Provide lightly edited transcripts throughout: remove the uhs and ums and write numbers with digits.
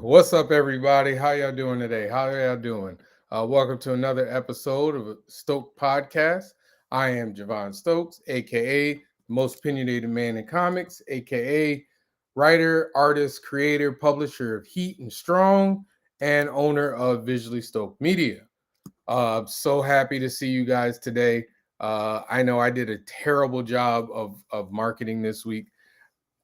What's up, everybody? How y'all doing today? How y'all doing? Welcome to another episode of a Stoked podcast. I am Javon Stokes, aka the most opinionated man in comics, aka writer, artist, creator, publisher of Heat and Strong, and owner of Visually Stoked Media. So happy to see you guys today. I know I did a terrible job of marketing this week.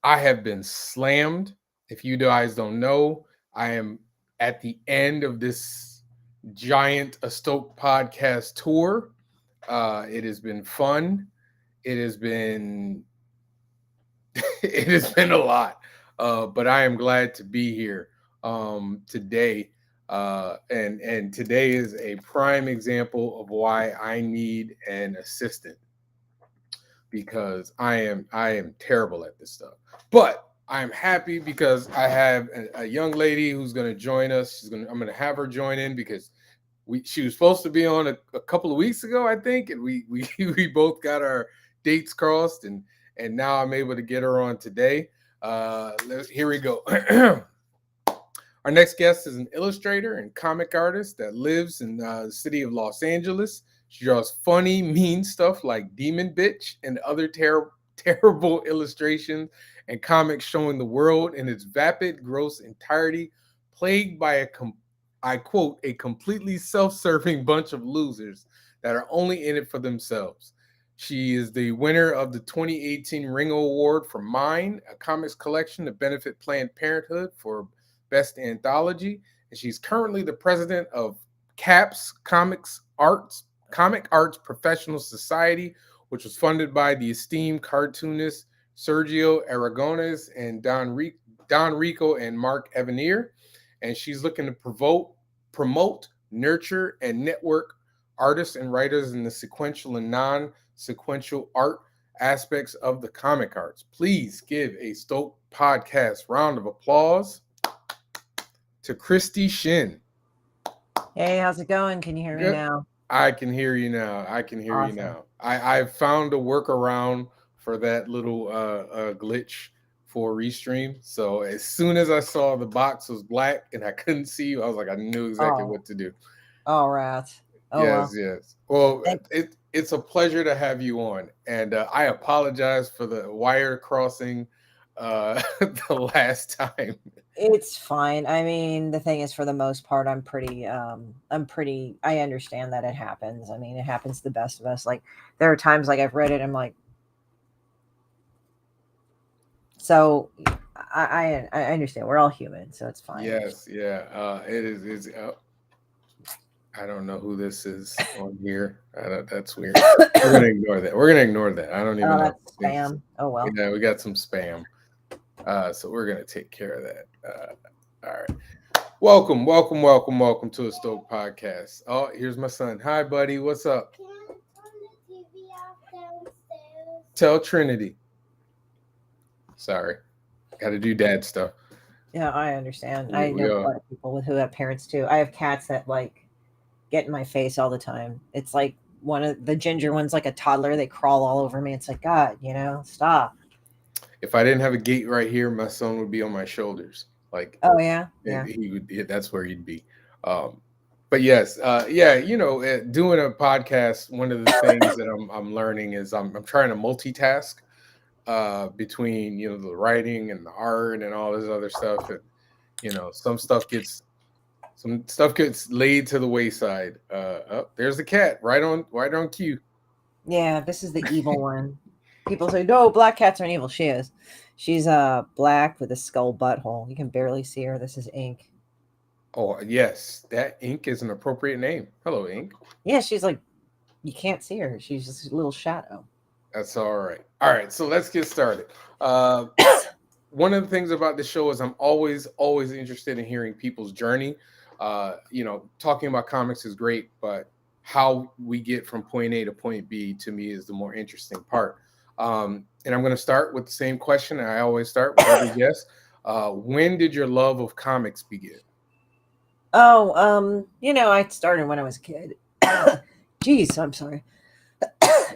I have been slammed. If you guys don't know, I am at the end of this giant A Stoke podcast tour. It has been fun. It has been it has been a lot, but I am glad to be here today. And today is a prime example of why I need an assistant because I am terrible at this stuff. But I'm happy because I have a young lady who's going to join us. I'm going to have her join in because she was supposed to be on a couple of weeks ago, I think, and we we both got our dates crossed, and now I'm able to get her on today. Here we go. Our next guest is an illustrator and comic artist that lives in the city of Los Angeles. She draws funny, mean stuff like Demon Bitch and other terrible illustrations and comics showing the world in its vapid, gross entirety, plagued by I quote, a completely self-serving bunch of losers that are only in it for themselves. She is the winner of the 2018 Ringo Award for Mine, a comics collection to benefit Planned Parenthood for Best Anthology, and she's currently the president of CAPS Comic Arts Professional Society, which was funded by the esteemed cartoonists Sergio Aragonès and Don Rico and Mark Evanier. And she's looking to promote, nurture, and network artists and writers in the sequential and non-sequential art aspects of the comic arts. Please give a Stoke podcast round of applause to Christie Shinn. Hey, how's it going? Can you hear me now? I can hear you now. Awesome. You now. I've found a workaround for that little glitch for Restream. So as soon as I saw the box was black and I couldn't see you, I was like, I knew exactly what to do. All right. Oh, yes. Well, it's a pleasure to have you on. And I apologize for the wire crossing the last time. It's fine. I mean, the thing is, for the most part, I understand that it happens. I mean, it happens to the best of us. Like, there are times, like, I've read it, I'm like, so I understand. We're all human, so it's fine. Yes, yeah. It is. I don't know who this is on here. That's weird. We're gonna ignore that. I don't even know. That's spam. Oh well. Yeah, we got some spam. So we're gonna take care of that. All right. Welcome to a Stoke podcast. Oh, here's my son. Hi, buddy. What's up? Can I turn the TV off downstairs? Tell Trinity. Sorry, got to do dad stuff. Yeah, I understand. I know a lot of people who have parents too. I have cats that like get in my face all the time. It's like one of the ginger ones, like a toddler. They crawl all over me. It's like, God, stop. If I didn't have a gate right here, my son would be on my shoulders. Like, oh yeah, he would. That's where he'd be. But yes, doing a podcast. One of the things that I'm learning is I'm trying to multitask between the writing and the art and all this other stuff. And some stuff gets laid to the wayside. There's the cat right on cue. Yeah, this is the evil one. People say, no, black cats aren't evil. She is. She's black with a skull butthole. You can barely see her. This is Ink. Oh, yes. That Ink is an appropriate name. Hello, Ink. Yeah, she's like, you can't see her. She's just a little shadow. That's all right. All right, so let's get started. One of the things about the show is I'm always interested in hearing people's journey. Talking about comics is great, but how we get from point A to point B to me is the more interesting part. And I'm going to start with the same question I always start with every guest. When did your love of comics begin? Oh, I started when I was a kid. Jeez, I'm sorry.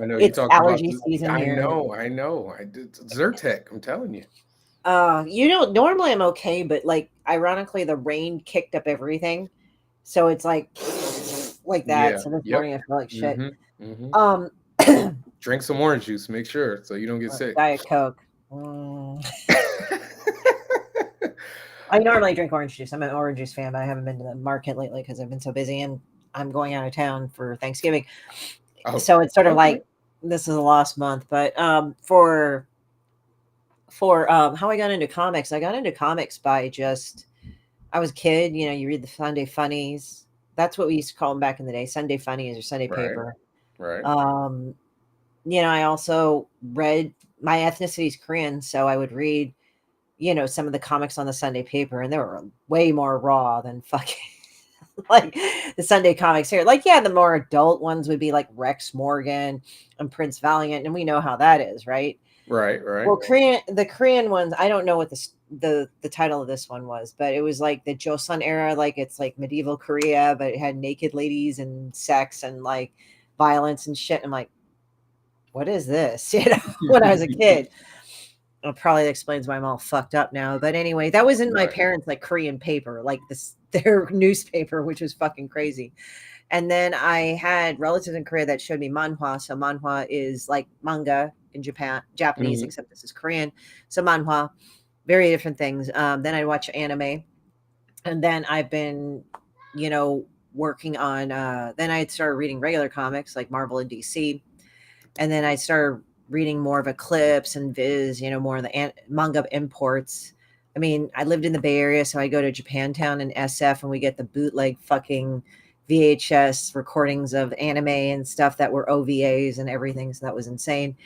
I know it's allergy season I here. know. I did Zyrtec. I'm telling you. Normally I'm okay, but like ironically the rain kicked up everything. So it's like that. Yeah. So this Yep. morning I feel like shit. Mm-hmm. Drink some orange juice. Make sure so you don't get sick. Diet Coke. I normally drink orange juice. I'm an orange juice fan, but I haven't been to the market lately because I've been so busy and I'm going out of town for Thanksgiving. Oh, So it's sort of okay. like this is a lost month. But for how I got into comics by just I was a kid. You read the Sunday funnies. That's what we used to call them back in the day, Sunday funnies or Sunday paper. Right. I also read, my ethnicity is Korean, so I would read, some of the comics on the Sunday paper, and they were way more raw than fucking like the Sunday comics here. Like, yeah, the more adult ones would be like Rex Morgan and Prince Valiant, and we know how that is, right? Right. Well, the Korean ones, I don't know what the title of this one was, but it was like the Joseon era, like it's like medieval Korea, but it had naked ladies and sex and like violence and shit. I'm like, what is this? When I was a kid. It probably explains why I'm all fucked up now. But anyway, that was in my parents' like Korean paper, like their newspaper, which was fucking crazy. And then I had relatives in Korea that showed me manhwa. So manhwa is like manga in Japanese, except this is Korean. So manhwa, very different things. Then I watch anime, and then I've been, working on. Then I started reading regular comics like Marvel and DC, and then I started reading more of Eclipse and Viz, more of the manga imports. I mean, I lived in the Bay Area, so I go to Japantown and SF, and we get the bootleg fucking VHS recordings of anime and stuff that were OVAs and everything. So that was insane.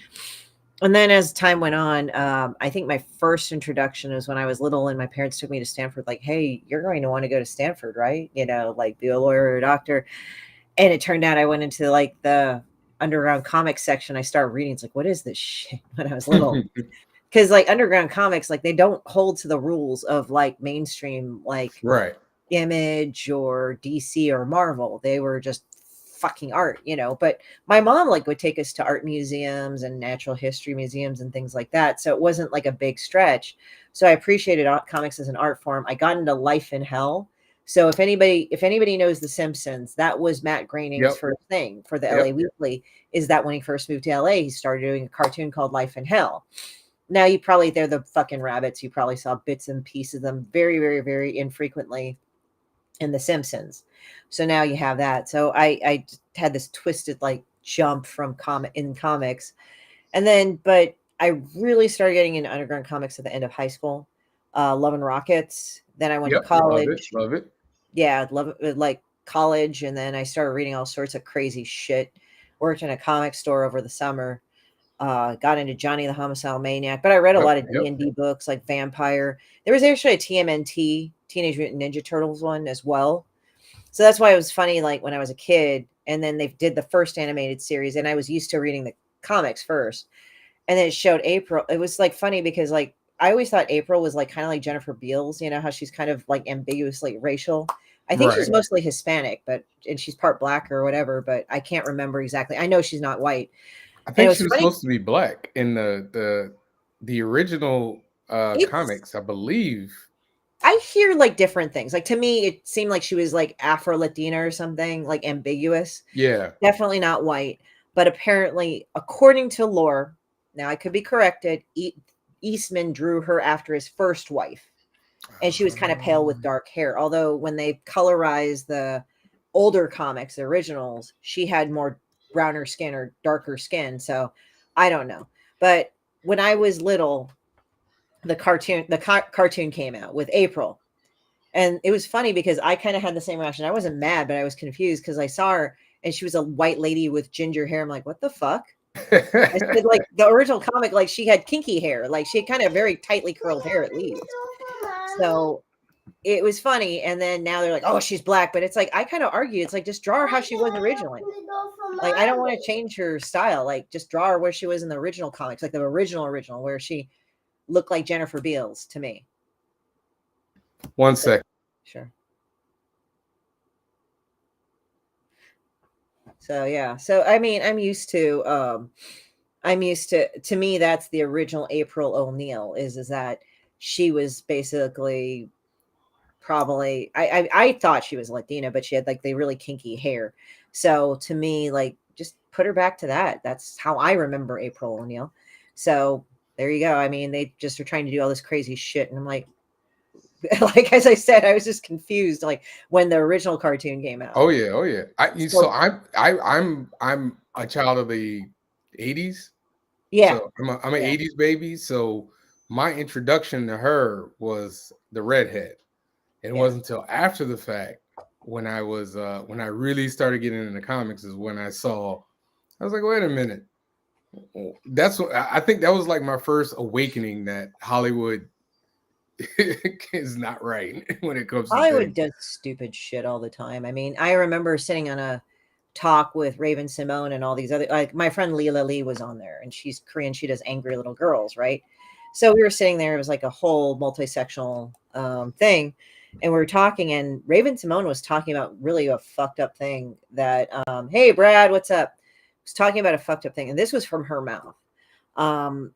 And then as time went on, I think my first introduction was when I was little and my parents took me to Stanford, like, hey, you're going to want to go to Stanford, right? Like be a lawyer or a doctor. And it turned out I went into like the underground comics section. I started reading. It's like, what is this shit? When I was little. Because like underground comics, like they don't hold to the rules of like mainstream, like Image or DC or Marvel. They were just fucking art, but my mom like would take us to art museums and natural history museums and things like that. So it wasn't like a big stretch. So I appreciated comics as an art form. I got into Life in Hell. So if anybody knows The Simpsons, that was Matt Groening's first thing for the LA Weekly, is that when he first moved to LA, he started doing a cartoon called Life in Hell. Now they're the fucking rabbits. You probably saw bits and pieces of them very, very, very infrequently in The Simpsons. So now you have that. So I had this twisted like jump from comics. And then, but I really started getting into underground comics at the end of high school. Love and Rockets. Then I went to college. Love it. Yeah, love it, like college. And then I started reading all sorts of crazy shit. Worked in a comic store over the summer. Got into Johnny the Homicidal Maniac, but I read a lot of D&D books like Vampire. There was actually a TMNT, Teenage Mutant Ninja Turtles one as well. So that's why it was funny, like when I was a kid, and then they did the first animated series, and I was used to reading the comics first. And then it showed April. It was like funny because like I always thought April was like kind of like Jennifer Beals, how she's kind of like ambiguously racial. I think she's mostly Hispanic, and she's part black or whatever, but I can't remember exactly. I know she's not white. I think she was supposed to be black in the original comics, I believe. I hear like different things. Like to me, it seemed like she was like Afro Latina or something, like ambiguous. Yeah. Definitely not white. But apparently, according to lore, now I could be corrected, Eastman drew her after his first wife. And she was kind of pale with dark hair. Although when they colorized the older comics, the originals, she had more browner skin or darker skin. So I don't know. But when I was little, the cartoon came out with April. And it was funny because I kind of had the same reaction. I wasn't mad, but I was confused because I saw her and she was a white lady with ginger hair. I'm like, what the fuck? I said, like the original comic, like she had kinky hair, like she had kind of very tightly curled hair at least. So it was funny. And then now they're like, oh, she's black. But it's like, I kind of argue, it's like, just draw her how she was originally. Like, I don't want to change her style. Like, just draw her where she was in the original comics, like the original, where she looked like Jennifer Beals to me. 1 second. Sure. So yeah. So I mean, I'm used to me, that's the original April O'Neil is that she was basically probably I thought she was Latina, but she had like the really kinky hair. So to me, like, just put her back to that. That's how I remember April O'Neil. So there you go. I mean, they just are trying to do all this crazy shit, and I'm like, like as I said, I was just confused. Like when the original cartoon came out. Oh yeah, oh yeah. So I'm a child of the '80s, yeah, so I'm an yeah, '80s baby. So my introduction to her was the redhead. It yeah. wasn't until after the fact when I really started getting into comics is when I saw. I was like, wait a minute. That's what I think that was like my first awakening that Hollywood is not right when it comes to Hollywood things. does stupid shit all the time. I mean, I remember sitting on a talk with Raven Simone and all these other, like my friend Leela Lee was on there, and she's Korean. She does Angry Little Girls, right? So we were sitting there. It was like a whole multi-sectional thing, and we were talking. And Raven Simone was talking about really a fucked up thing that, hey Brad, what's up? Was talking about a fucked up thing, and this was from her mouth. Um,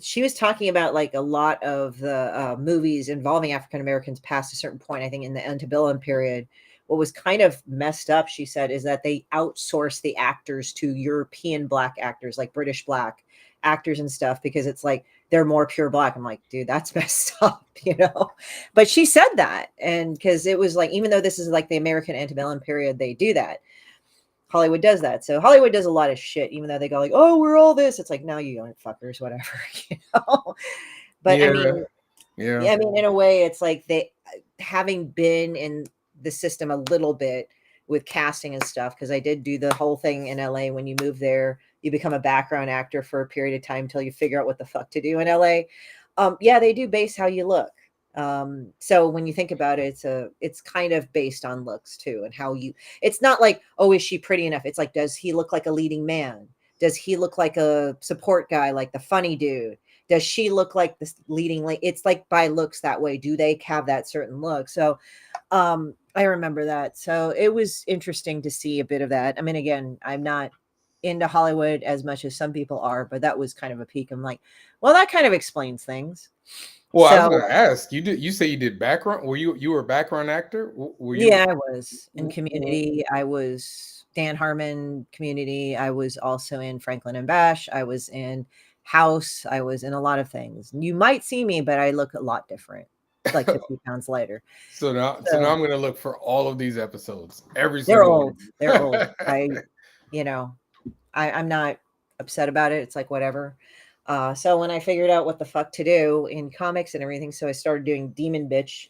she was talking about like a lot of the movies involving African Americans past a certain point, I think in the antebellum period. What was kind of messed up, she said, is that they outsource the actors to European black actors, like British black actors and stuff, because it's like they're more pure black. I'm like, dude, that's messed up, you know? But she said that. And because it was like, even though this is like the American antebellum period, they do that. Hollywood does that. So Hollywood does a lot of shit, even though they go like, "Oh, we're all this." It's like, no, you aren't, fuckers, whatever, you know. But I Yeah, mean, yeah. yeah, I mean, in a way, it's like they, having been in the system a little bit with casting and stuff, because I did do the whole thing in LA. When you move there, you become a background actor for a period of time until you figure out what the fuck to do in LA. Yeah, they do base how you look. So when you think about it, it's kind of based on looks too, and how you, it's not like, oh, is she pretty enough? It's like, does he look like a leading man? Does he look like a support guy, like the funny dude? Does she look like this leading lady? It's like by looks that way. Do they have that certain look? So I remember that. So it was interesting to see a bit of that. I mean, again, I'm not into Hollywood as much as some people are, but that was kind of a peak. I'm like, well, that kind of explains things. Well, I was So going to ask you. You say you did background? You were a background actor? Were you? yeah, I was in Community. I was Dan Harmon, Community. I was also in Franklin and Bash. I was in House. I was in a lot of things. You might see me, but I look a lot different, like 50 pounds lighter. So now I'm going to look for all of these episodes, every They're single old. They're one. old. You know, I'm not upset about it. It's like whatever. So when I figured out what the fuck to do in comics and everything, so I started doing Demon Bitch.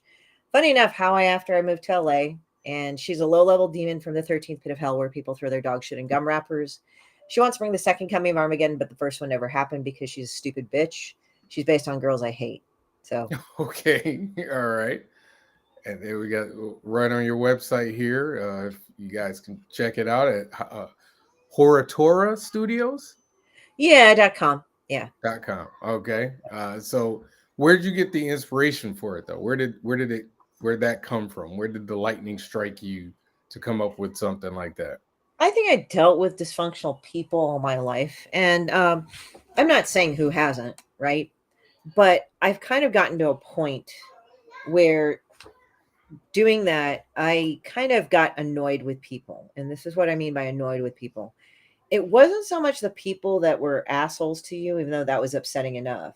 Funny enough, after I moved to LA, and she's a low-level demon from the 13th pit of hell where people throw their dog shit in gum wrappers. She wants to bring the second coming of Armageddon, but the first one never happened because she's a stupid bitch. She's based on girls I hate. So Okay, all right. And there we got right on your website here. If you guys can check it out at Horatora Studios. yeah.com. Yeah. .com. Okay. So where did you get the inspiration for it though? Where'd that come from? Where did the lightning strike you to come up with something like that? I think I dealt with dysfunctional people all my life. And I'm not saying who hasn't, right? But I've kind of gotten to a point where doing that, I kind of got annoyed with people. And this is what I mean by annoyed with people. It wasn't so much the people that were assholes to you, even though that was upsetting enough.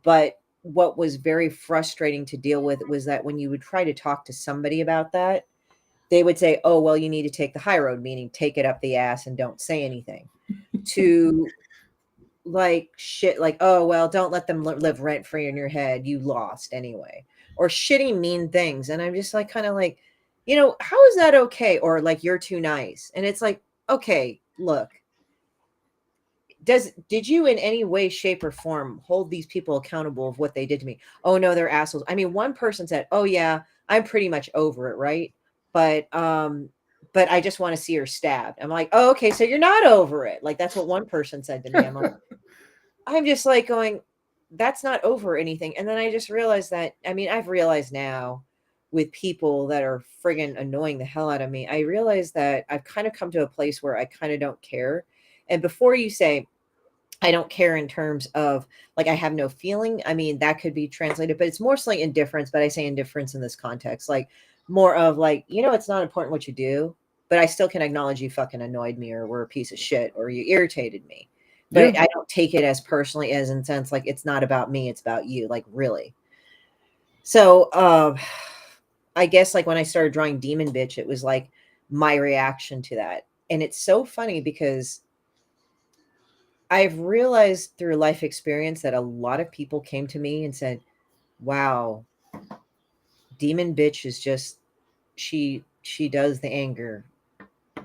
But what was very frustrating to deal with was that when you would try to talk to somebody about that, they would say, oh, well, you need to take the high road, meaning take it up the ass and don't say anything. To like shit, like, oh, well, don't let them live rent free in your head. You lost anyway. Or shitty, mean things. And I'm just like, kind of like, how is that okay? Or like, you're too nice. And it's like, okay, look, did you in any way, shape, or form hold these people accountable of what they did to me? Oh no, they're assholes. I mean, one person said, oh yeah, I'm pretty much over it, right? But I just want to see her stabbed. I'm like, oh, okay, so you're not over it. Like that's what one person said to me. I'm just like going, that's not over anything. And then I just realized that, I mean, I've realized now with people that are friggin' annoying the hell out of me, I realize that I've kind of come to a place where I kind of don't care. And before you say, I don't care in terms of like, I have no feeling. I mean, that could be translated, but it's mostly indifference. But I say indifference in this context, like more of like, it's not important what you do, but I still can acknowledge you fucking annoyed me or were a piece of shit or you irritated me. But I don't take it as personally as in sense, like it's not about me, it's about you, like really. So I guess like when I started drawing Demon Bitch, it was like my reaction to that. And it's so funny because I've realized through life experience that a lot of people came to me and said, wow, Demon Bitch is just, she does the anger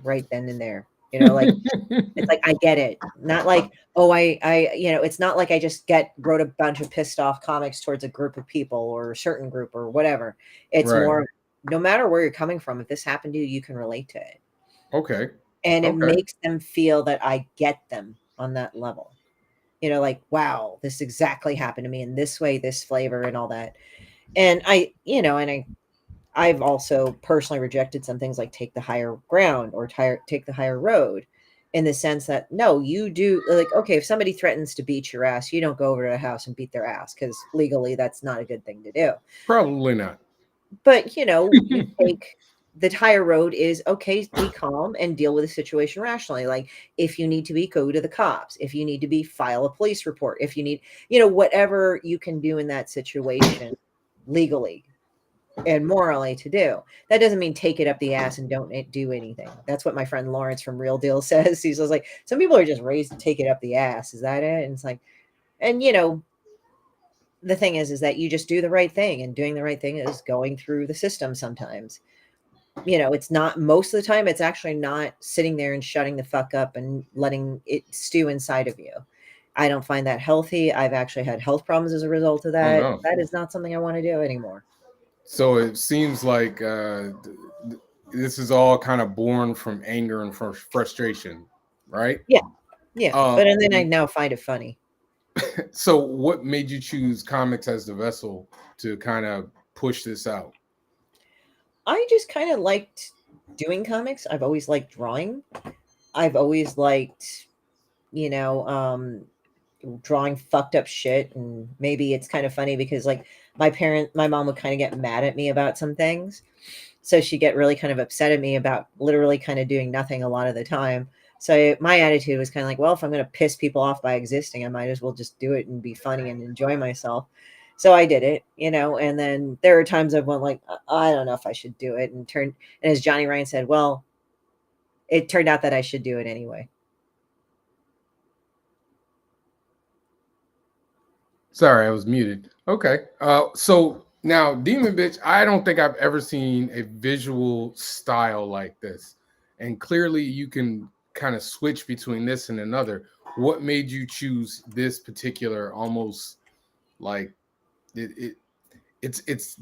right then and there. Like it's like, I get it. Not like, oh, I it's not like I just wrote a bunch of pissed off comics towards a group of people or a certain group or whatever. It's more, no matter where you're coming from, if this happened to you, you can relate to it. Okay. And it makes them feel that I get them on that level. Like, wow, this exactly happened to me in this way, this flavor and all that. And I've also personally rejected some things like take the higher ground or take the higher road, in the sense that, no, you do, like, okay, if somebody threatens to beat your ass, you don't go over to the house and beat their ass, because legally that's not a good thing to do. Probably not. But, you take the higher road is, okay, be calm and deal with the situation rationally. Like, if you need to be, go to the cops. If you need to be, file a police report. If you need, whatever you can do in that situation legally and morally to do. That doesn't mean take it up the ass and don't do anything. That's what my friend Lawrence from Real Deal says. He's just like, some people are just raised to take it up the ass. Is that it? And it's like, and the thing is that you just do the right thing, and doing the right thing is going through the system sometimes. It's not, most of the time, it's actually not sitting there and shutting the fuck up and letting it stew inside of you. I don't find that healthy. I've actually had health problems as a result of that. Oh, no. That is not something I want to do anymore. So it seems like this is all kind of born from anger and from frustration, right? Yeah. But and then I now find it funny. So what made you choose comics as the vessel to kind of push this out? I just kind of liked doing comics. I've always liked drawing. I've always liked, drawing fucked up shit. And maybe it's kind of funny because like my mom would kind of get mad at me about some things. So she'd get really kind of upset at me about literally kind of doing nothing a lot of the time. So my attitude was kind of like, well, if I'm going to piss people off by existing, I might as well just do it and be funny and enjoy myself. So I did it, and then there were times I went like, I don't know if I should do it. And as Johnny Ryan said, well, it turned out that I should do it anyway. Sorry, I was muted. Okay. So now Demon Bitch, I don't think I've ever seen a visual style like this. And clearly you can kind of switch between this and another. What made you choose this particular, almost like it's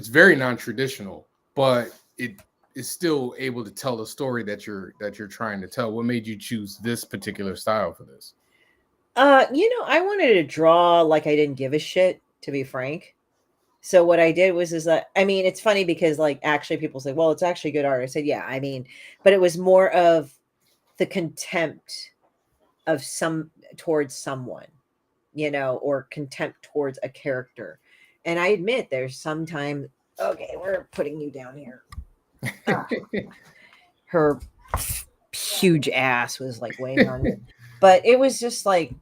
very non-traditional, but it is still able to tell the story that you're trying to tell? What made you choose this particular style for this? I wanted to draw like I didn't give a shit, to be frank. So what I did was I mean, it's funny because like actually people say, well, it's actually good art. I said, yeah, I mean, but it was more of the contempt of towards someone, or contempt towards a character. And I admit there's sometimes, okay, we're putting you down here. Her huge ass was like weighing on me. But it was just like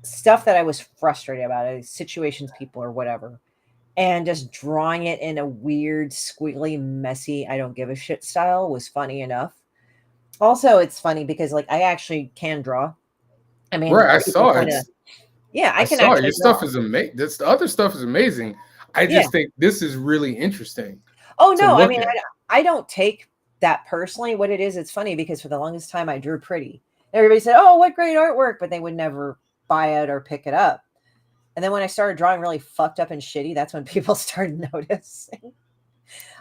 stuff that I was frustrated about, situations, people, or whatever. And just drawing it in a weird, squiggly, messy, I don't give a shit style was funny enough. Also, it's funny because like I actually can draw. I mean, right, I saw it. Yeah, I can saw actually your stuff is amazing. The other stuff is amazing. I just think this is really interesting. Oh no, I mean, I don't take that personally. What it is, it's funny because for the longest time I drew pretty. Everybody said, "Oh, what great artwork," but they would never buy it or pick it up. And then when I started drawing really fucked up and shitty, that's when people started noticing.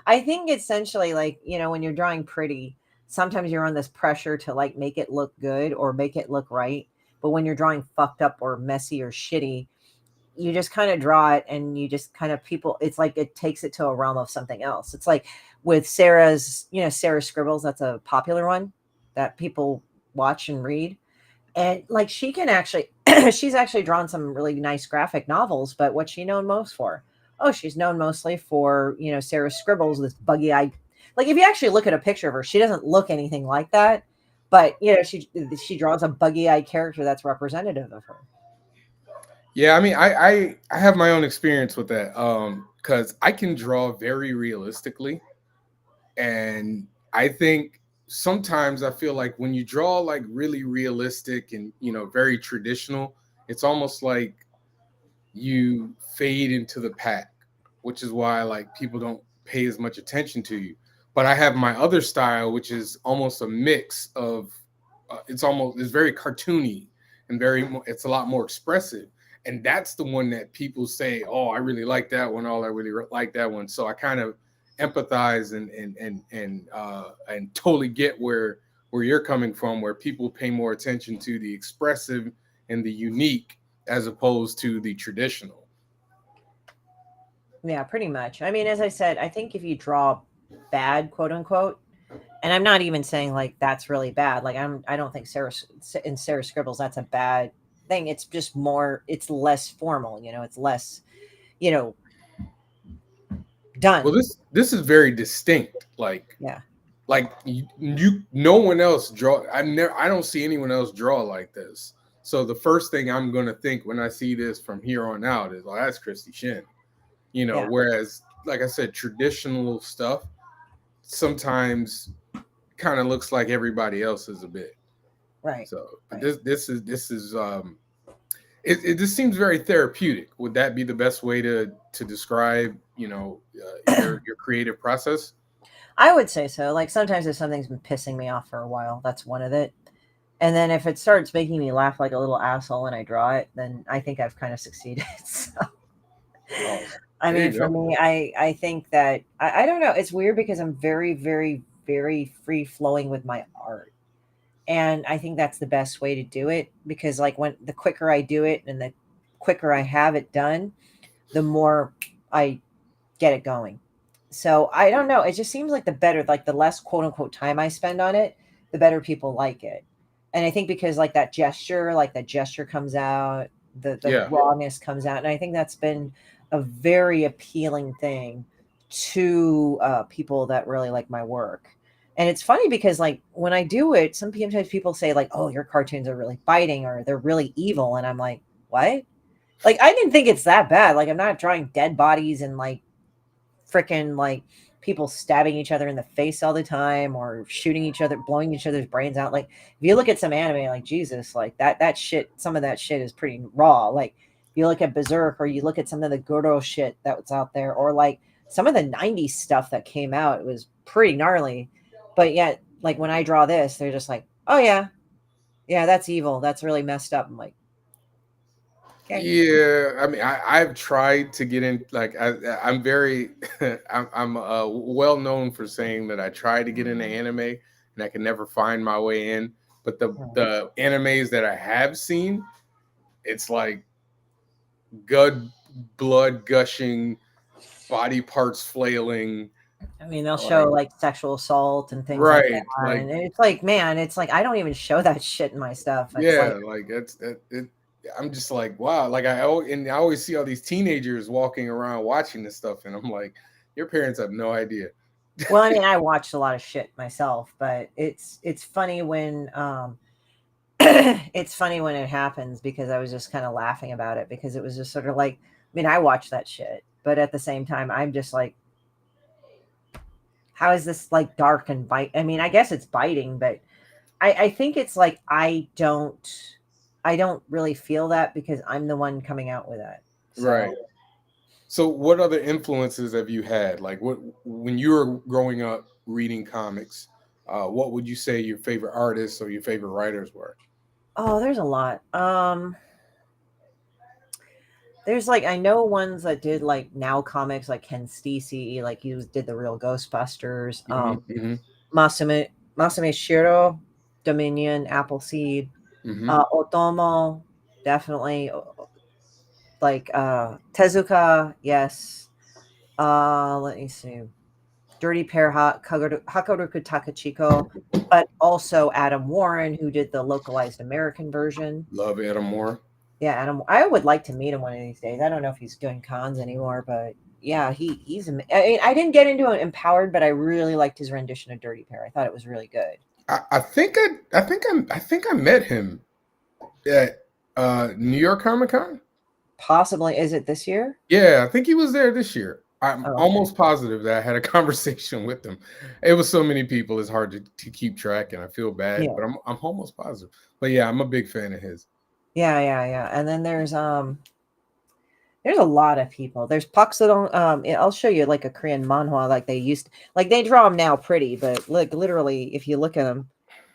I think essentially, like, when you're drawing pretty, sometimes you're on this pressure to like make it look good or make it look right. But when you're drawing fucked up or messy or shitty, you just kind of draw it and you just kind of it's like it takes it to a realm of something else. It's like with Sarah's, Sarah Scribbles, that's a popular one that people watch and read. And like she can actually she's actually drawn some really nice graphic novels, but what's she known most for? Oh, she's known mostly for, Sarah Scribbles, this buggy eye. Like, if you actually look at a picture of her, she doesn't look anything like that. But, she draws a buggy eye character that's representative of her. Yeah, I mean, I have my own experience with that, because I can draw very realistically, and I think sometimes I feel like when you draw like really realistic and very traditional, it's almost like you fade into the pack, which is why like people don't pay as much attention to you. But I have my other style, which is almost a mix of, it's very cartoony and it's a lot more expressive. And that's the one that people say, oh, I really like that one. Oh, I really like that one. So I kind of empathize and totally get where you're coming from, where people pay more attention to the expressive and the unique as opposed to the traditional. Yeah, pretty much. I mean, as I said, I think if you draw bad, quote unquote, and I'm not even saying like that's really bad. Like I don't think Sarah Scribbles, that's a bad thing. It's just more, it's less formal, it's less, done. Well, this is very distinct. Yeah. Like no one else draw. I don't see anyone else draw like this. So the first thing I'm going to think when I see this from here on out is, oh, that's Christie Shinn. Yeah. Whereas, like I said, traditional stuff sometimes kind of looks like everybody else's a bit. Right. So right. this is it just seems very therapeutic. Would that be the best way to describe your creative process? I would say so. Like sometimes if something's been pissing me off for a while, that's one of it. And then if it starts making me laugh like a little asshole when I draw it, then I think I've kind of succeeded. So, I mean, for me, I think that I don't know. It's weird because I'm very, very, very free flowing with my art. And I think that's the best way to do it, because like when the quicker I do it and the quicker I have it done, the more I get it going. So I don't know. It just seems like the less quote unquote time I spend on it, the better people like it. And I think because like that gesture comes out, the rawness comes out. And I think that's been a very appealing thing to people that really like my work. And it's funny because like when I do it, sometimes people say like, oh, your cartoons are really biting or they're really evil. And I'm like, what? Like, I didn't think it's that bad. Like, I'm not drawing dead bodies and like freaking like people stabbing each other in the face all the time or shooting each other, blowing each other's brains out. Like, if you look at some anime, like Jesus, like that shit, some of that shit is pretty raw. Like, you look at Berserk or you look at some of the Goro shit that was out there, or like some of the 90s stuff that came out, it was pretty gnarly. But yet, like when I draw this, they're just like, oh yeah, that's evil. That's really messed up. I'm like, okay. Yeah, I mean, I've tried to get in. Like, I'm very, I'm well known for saying that I try to get into anime and I can never find my way in. But the animes that I have seen, it's like blood gushing, body parts flailing. I mean, they'll show like sexual assault and things like that. Like, and it's like, man, it's like I don't even show that shit in my stuff. It's like it's I'm just like, wow. Like I always see all these teenagers walking around watching this stuff, and I'm like, your parents have no idea. Well, I mean, I watched a lot of shit myself, but it's funny when it's funny when it happens, because I was just kind of laughing about it, because it was just sort of like, I mean, I watched that shit, but at the same time, I'm just like, how is this like dark and bite? I mean, I guess it's biting, but I think it's like I don't really feel that because I'm the one coming out with that. So. Right. So what other influences have you had? Like when you were growing up reading comics, what would you say your favorite artists or your favorite writers were? Oh, there's a lot. There's like, I know ones that did like now comics, like Ken Stacey, like he did the real Ghostbusters. Masame Shiro, Dominion, Appleseed, Otomo, definitely. Like Tezuka, yes. Let me see. Dirty Pair, Hakoruku Takachiko, but also Adam Warren, who did the localized American version. Love Adam Warren. Yeah, and I would like to meet him one of these days. I don't know if he's doing cons anymore, but yeah, I didn't get into it Empowered, but I really liked his rendition of Dirty Pair. I thought it was really good. I think I met him at New York Comic Con. Possibly, is it this year? Yeah, I think he was there this year. I'm Oh, okay. almost positive that I had a conversation with him. It was so many people; it's hard to keep track, and I feel bad. Yeah. But I'm almost positive. But yeah, I'm a big fan of his. Yeah. And then there's a lot of people. There's pucks that don't. I'll show you like a Korean manhwa like they used. Like they draw them now pretty, but like literally, if you look at them,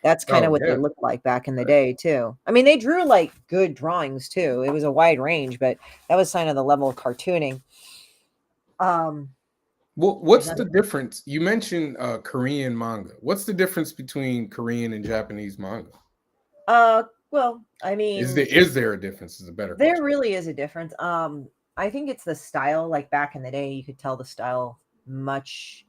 that's kind of Oh what they yeah, looked like back in the day too. I mean, they drew like good drawings too. It was a wide range, but that was kind of the level of cartooning. Well, what's the difference? You mentioned Korean manga. What's the difference between Korean and Japanese manga? Well, I mean, Is there a difference? Is a better question. there really is a difference. I think it's the style. Like back in the day, you could tell the style much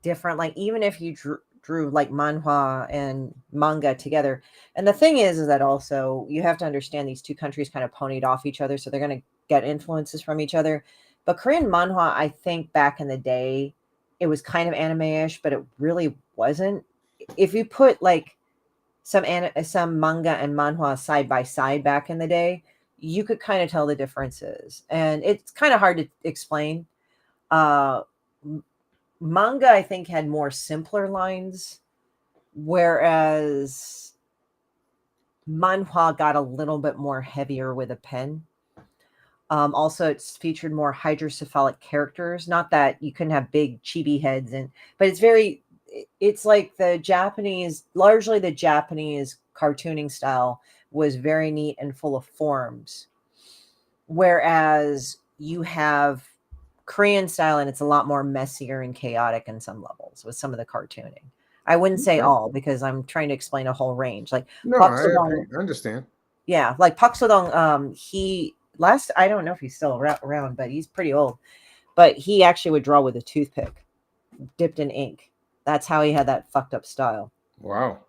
different. Like even if you drew like manhwa and manga together. And the thing is that also you have to understand these two countries kind of ponied off each other, so they're going to get influences from each other. But Korean manhwa, I think back in the day, it was kind of anime-ish, but it really wasn't. If you put like some manga and manhwa side by side back in the day, you could kind of tell the differences, and it's kind of hard to explain. Uh, Manga, I think, had more simpler lines, whereas manhwa got a little bit more heavier with a pen. Also, it's featured more hydrocephalic characters. Not that you couldn't have big chibi heads, but it's like largely the Japanese cartooning style was very neat and full of forms, whereas you have Korean style, and it's a lot more messier and chaotic in some levels with some of the cartooning. I wouldn't say Okay. all because I'm trying to explain a whole range. Like No, Park I understand. yeah, like Park Sodong, I don't know if he's still around, but he's pretty old. But he actually would draw with a toothpick dipped in ink. That's how he had that fucked up style. Wow.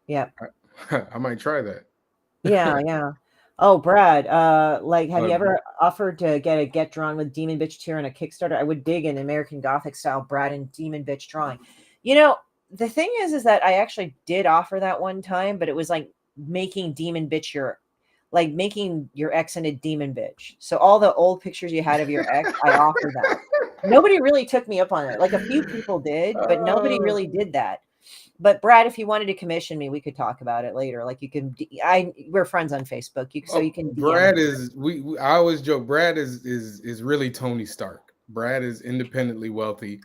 Yep. I might try that. Yeah. Oh, Brad, like, have you Uh, ever offered to get drawn with Demon Bitch tier on a Kickstarter? I would dig an American Gothic style Brad and Demon Bitch drawing. You know, the thing is that I actually did offer that one time, but it was like making making your ex into Demon Bitch. So all the old pictures you had of your ex, I offered that. Nobody really took me up on it. Like a few people did, but nobody really did that. But Brad, if you wanted to commission me, we could talk about it later. Like you can, we're friends on Facebook, so you can. Brad is I always joke. Brad is really Tony Stark. Brad is independently wealthy.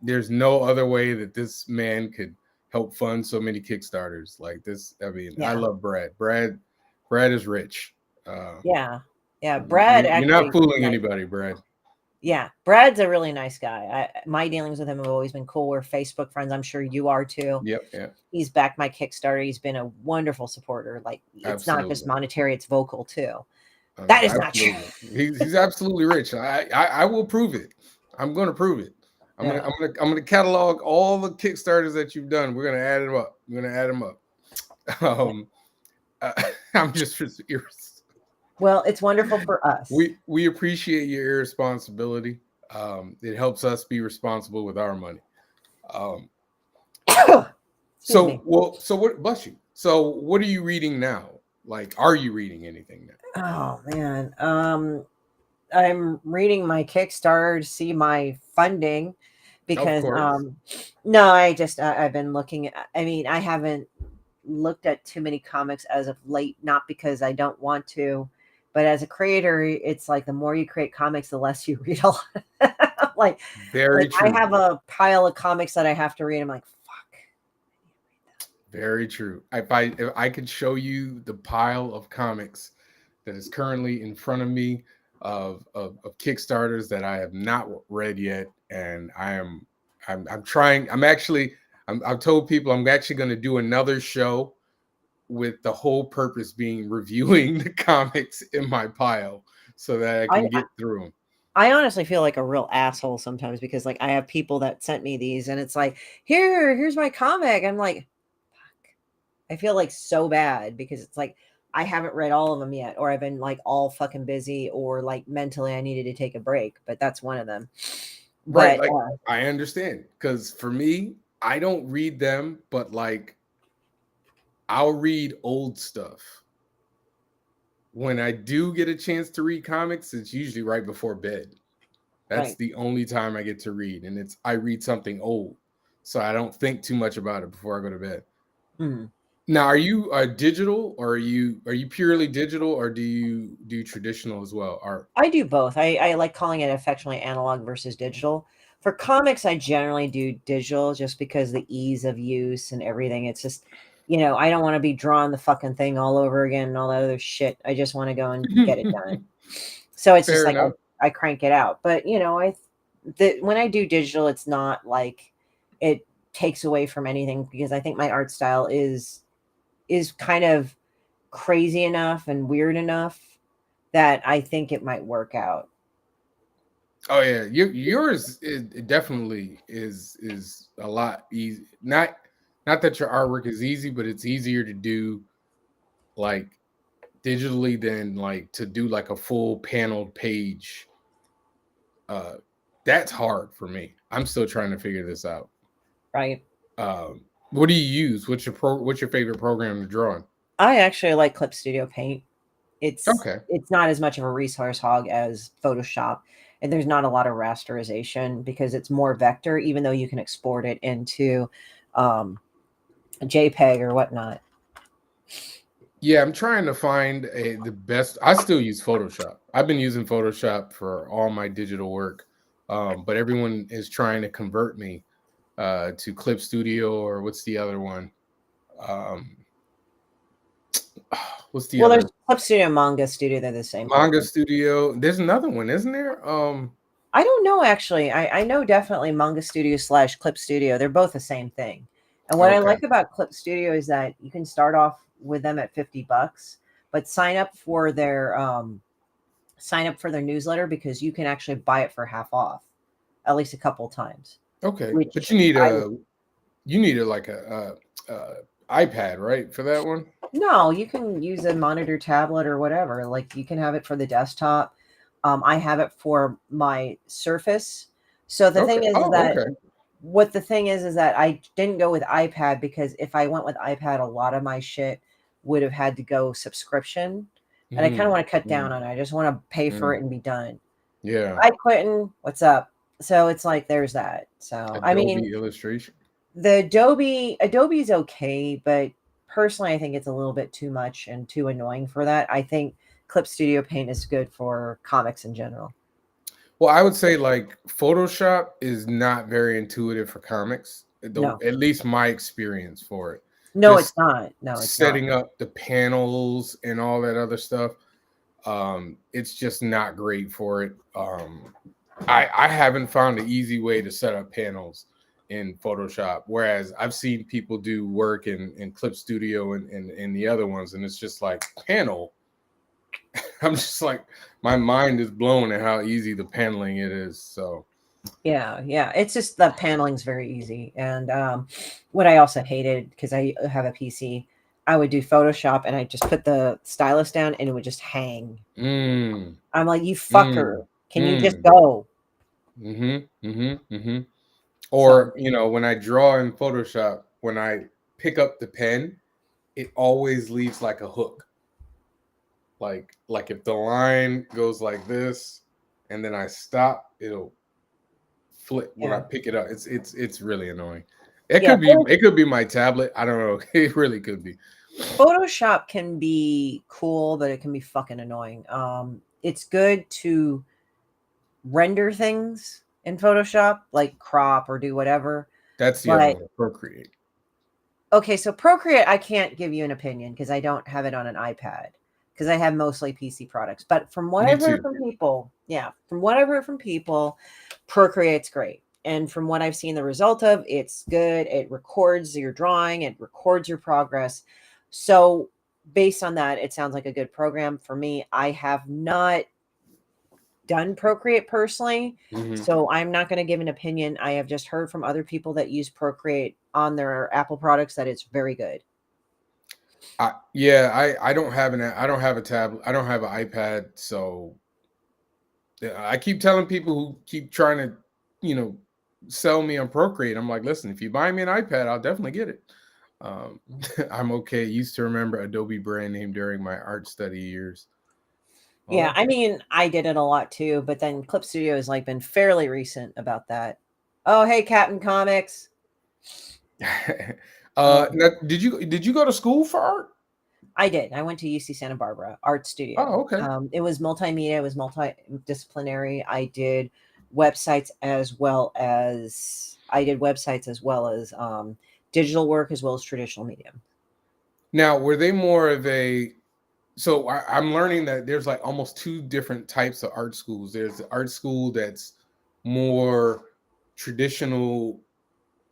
There's no other way that this man could help fund so many Kickstarters like this. I mean, I love Brad. Brad is rich. Yeah. Brad, you're not fooling anybody, Brad. Yeah, Brad's a really nice guy. My dealings with him have always been cool. We're Facebook friends. I'm sure you are too. Yep. He's backed my Kickstarter. He's been a wonderful supporter. Like it's not just monetary; it's vocal too. That is not true. He's absolutely rich. I will prove it. I'm going to prove it. I'm gonna catalog all the Kickstarters that you've done. We're gonna add them up. I'm just well, it's wonderful for us. We appreciate your irresponsibility. It helps us be responsible with our money. So what? Bless you. So what are you reading now? Like, are you reading anything Oh now? man, I'm reading my Kickstarter to see my funding because no, I've been looking at. I mean, I haven't looked at too many comics as of late, not because I don't want to, but as a creator, it's like the more you create comics, the less you read a lot. like Very true. I have a pile of comics that I have to read. I'm like, fuck. Very true. If I could show you the pile of comics that is currently in front of me of Kickstarters that I have not read yet, and I'm trying. I've told people I'm actually going to do another show with the whole purpose being reviewing the comics in my pile so that I can get through them. I honestly feel like a real asshole sometimes because like I have people that sent me these and it's like, here's my comic. I'm like, fuck. I feel like so bad because it's like I haven't read all of them yet, or I've been like all fucking busy, or like mentally I needed to take a break, but that's one of them. Right. But Like I understand, because for me, I don't read them, but like I'll read old stuff. When I do get a chance to read comics, it's usually right before bed. That's right. the only time I get to read, and I read something old, so I don't think too much about it before I go to bed. Mm. Now, are you digital, or are you purely digital, or do you do traditional as well? Art. I do both. I like calling it affectionately analog versus digital. For comics, I generally do digital just because the ease of use and everything. It's just, I don't want to be drawing the fucking thing all over again and all that other shit. I just want to go and get it done. So it's just Fair like enough. I crank it out. But when I do digital, it's not like it takes away from anything, because I think my art style is kind of crazy enough and weird enough that I think it might work out. Oh yeah, yours it definitely is a lot easy. Not that your artwork is easy, but it's easier to do like digitally than like to do like a full paneled page. Uh, that's hard for me. I'm still trying to figure this out. Right. What do you use? What's your favorite program to draw in? I actually like Clip Studio Paint. It's Okay. it's not as much of a resource hog as Photoshop, and there's not a lot of rasterization because it's more vector, even though you can export it into a JPEG or whatnot. Yeah, I'm trying to find the best. I still use Photoshop. I've been using Photoshop for all my digital work, but everyone is trying to convert me to Clip Studio, or what's the other one? Um, what's the Well, there's other Clip Studio and Manga Studio. They're the same Manga program. Studio? There's another one, isn't there? I don't know, actually. I know definitely Manga Studio / Clip Studio. They're both the same thing. And what I Okay, like about Clip Studio is that you can start off with them at $50, but sign up for their newsletter, because you can actually buy it for half off at least a couple times. okay, but Which you need a like a iPad, right, for that one? no, you can use a monitor, tablet, or whatever. Like, you can have it for the desktop. I have it for my Surface. So the Okay. thing is Oh, that okay. what the thing is that I didn't go with iPad, because if I went with iPad, a lot of my shit would have had to go subscription. And I kind of Mhm, want to cut down mm, on it. I just want to pay for mm. it and be done. Yeah, Hi, Quentin. What's up? So it's like there's that. So I mean, Adobe Illustration. the Adobe's okay, but personally, I think it's a little bit too much and too annoying for that. I think Clip Studio Paint is good for comics in general. Well, I would say like Photoshop is not very intuitive for comics. No, At least my experience for it. no, it's Just not. No, it's not. setting up the panels and all that other stuff. It's just not great for it. I haven't found an easy way to set up panels in Photoshop, whereas I've seen people do work in Clip Studio and the other ones, and it's just like panel. I'm just like, my mind is blown at how easy the paneling it is. So Yeah. It's just the paneling's very easy. And what I also hated, because I have a PC, I would do Photoshop and I just put the stylus down and it would just hang. mm, I'm like, you mm, fucker, can you just mm, go? mm-hmm. So Or when I draw in Photoshop, when I pick up the pen, it always leaves like a hook. Like if the line goes like this and then I stop, it'll flip when I yeah, pick it up. It's really annoying. yeah. It could be my tablet. I don't know. It really could be. Photoshop can be cool, but it can be fucking annoying. It's good to render things in Photoshop, like crop or do whatever. That's the other But one, Procreate. okay, so Procreate, I can't give you an opinion because I don't have it on an iPad, because I have mostly PC products. But from what Me I've heard too. from people, Procreate's great. And from what I've seen the result of, it's good. It records your drawing, it records your progress. So based on that, it sounds like a good program for me. I have not done Procreate personally, Mhm. so I'm not going to give an opinion. I have just heard from other people that use Procreate on their Apple products that it's very good. I don't have I don't have a tablet. I don't have an iPad. So I keep telling people who keep trying to, sell me on Procreate. I'm like, listen, if you buy me an iPad, I'll definitely get it. I'm okay. I used to remember Adobe brand name during my art study years. Yeah, I mean, I did it a lot too, but then Clip Studio has like been fairly recent about that. Oh, hey, Captain Comics. Now, did you go to school for art? I did. I went to UC Santa Barbara Art Studio. Oh, okay. It was multimedia. It was multidisciplinary. I did websites as well as digital work as well as traditional medium. Now, were they more of a? So I'm learning that there's like almost two different types of art schools. There's the art school that's more traditional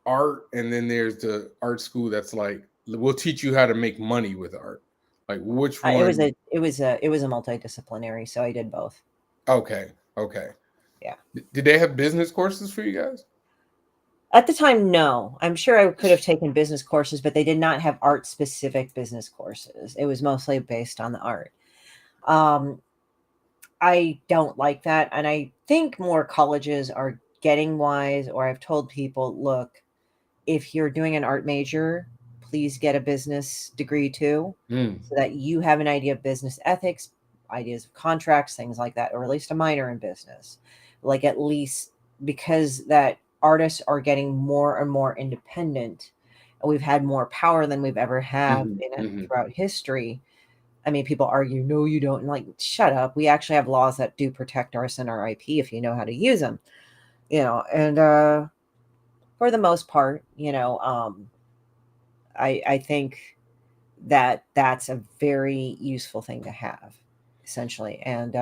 art, and then there's the art school that's like we'll teach you how to make money with art. Like which one? It was a multidisciplinary, so I did both. Okay. Yeah. Did they have business courses for you guys? At the time, no. I'm sure I could have taken business courses, but they did not have art specific business courses. It was mostly based on the art. I don't like that. And I think more colleges are getting wise, or I've told people, look, if you're doing an art major, please get a business degree too, so that you have an idea of business ethics, ideas of contracts, things like that, or at least a minor in business. Like at least because that artists are getting more and more independent, and we've had more power than we've ever had throughout history. I mean, people argue, no, you don't. And like, shut up. We actually have laws that do protect us and our IP if you know how to use them, and for the most part, I think that that's a very useful thing to have, essentially. And,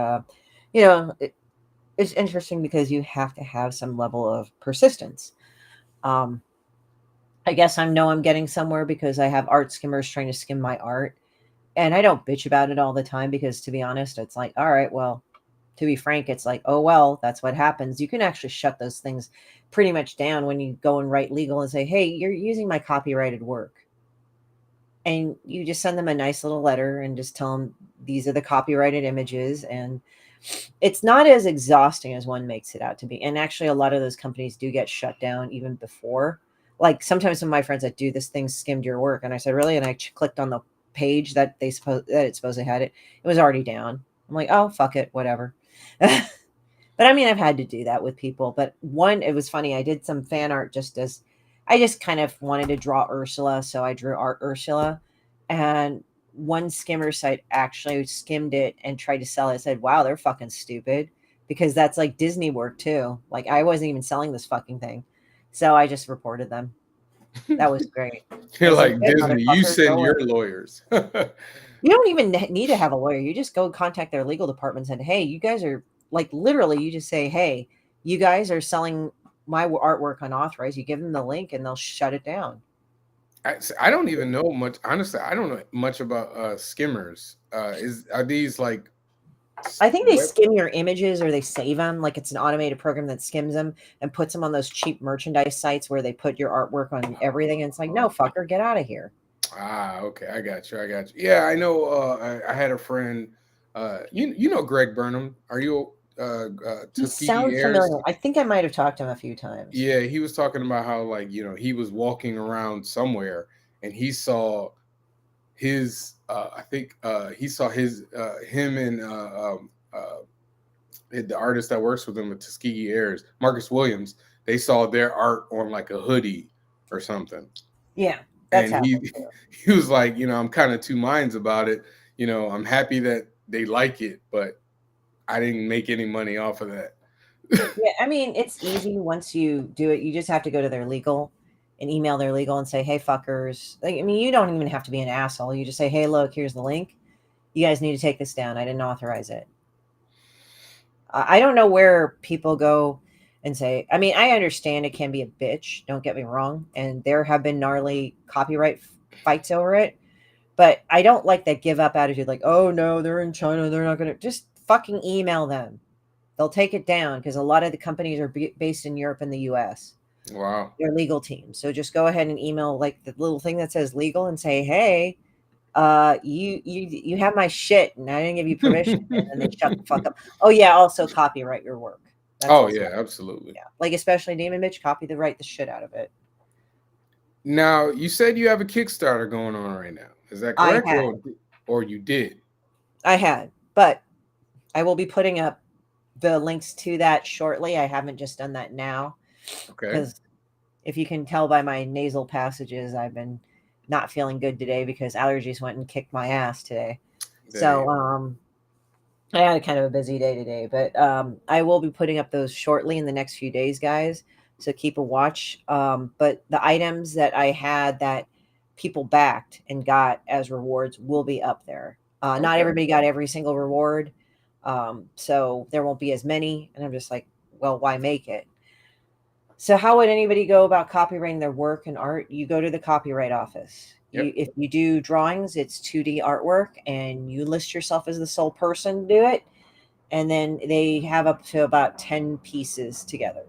it's interesting because you have to have some level of persistence. I guess I'm getting somewhere because I have art skimmers trying to skim my art. And I don't bitch about it all the time because, to be honest, it's like, all right, well, to be frank, it's like, oh, well, that's what happens. You can actually shut those things pretty much down when you go and write legal and say, hey, you're using my copyrighted work. And you just send them a nice little letter and just tell them these are the copyrighted images. And it's not as exhausting as one makes it out to be. And actually, a lot of those companies do get shut down even before. Like sometimes some of my friends that do this thing skimmed your work. And I said, really? And I clicked on the page that it supposedly had it. It was already down. I'm like, oh, fuck it, whatever. But I mean, I've had to do that with people. But it was funny. I did some fan art I just kind of wanted to draw Ursula. So I drew art Ursula. And one skimmer site actually skimmed it and tried to sell it. I said, wow, they're fucking stupid. Because that's like Disney work too. Like I wasn't even selling this fucking thing. So I just reported them. That was great. You're like Disney. You send your lawyers. You don't even need to have a lawyer. You just go contact their legal department and say, hey, you guys are like literally, you just say, hey, you guys are selling my artwork unauthorized. You give them the link and they'll shut it down. I don't even know much. Honestly, I don't know much about skimmers. Are these like? I think they skim your images or they save them. Like it's an automated program that skims them and puts them on those cheap merchandise sites where they put your artwork on everything. And it's like, no, fucker, get out of here. Okay. I got you. Yeah, I know. I had a friend. You know Greg Burnham. Are you Tuskegee Airs? Familiar. I think I might have talked to him a few times. Yeah, he was talking about how he was walking around somewhere and he saw his. I think he saw him and the artist that works with him at Tuskegee Airs, Marcus Williams. They saw their art on like a hoodie or something. Yeah. And he was like, I'm kind of two minds about it. I'm happy that they like it, but I didn't make any money off of that. Yeah, I mean, it's easy once you do it. You just have to go to their legal and email their legal and say, hey, fuckers. Like, I mean, you don't even have to be an asshole. You just say, hey, look, here's the link. You guys need to take this down. I didn't authorize it. I don't know where people go and say, I mean, I understand it can be a bitch. Don't get me wrong. And there have been gnarly copyright fights over it. But I don't like that give up attitude. Like, oh, no, they're in China. They're not going to just fucking email them. They'll take it down because a lot of the companies are based in Europe and the US. Wow. Their legal team. So just go ahead and email like the little thing that says legal and say, hey, You have my shit, and I didn't give you permission, and then they shut the fuck up. Oh yeah, also copyright your work. That's Oh also, yeah, absolutely. yeah, like especially Demon Bitch, write the shit out of it. Now you said you have a Kickstarter going on right now. Is that I correct, had, or you did? but I will be putting up the links to that shortly. I haven't just done that now Okay. because if you can tell by my nasal passages, I've been not feeling good today because allergies went and kicked my ass today. So I had a kind of a busy day today, but I will be putting up those shortly in the next few days, guys. So keep a watch. But the items that I had that people backed and got as rewards will be up there. Not Okay. everybody got every single reward. So there won't be as many. And I'm just like, well, why make it? So how would anybody go about copyrighting their work and art? You go to the copyright office. Yep. If you do drawings, it's 2D artwork, and you list yourself as the sole person to do it. And then they have up to about 10 pieces together.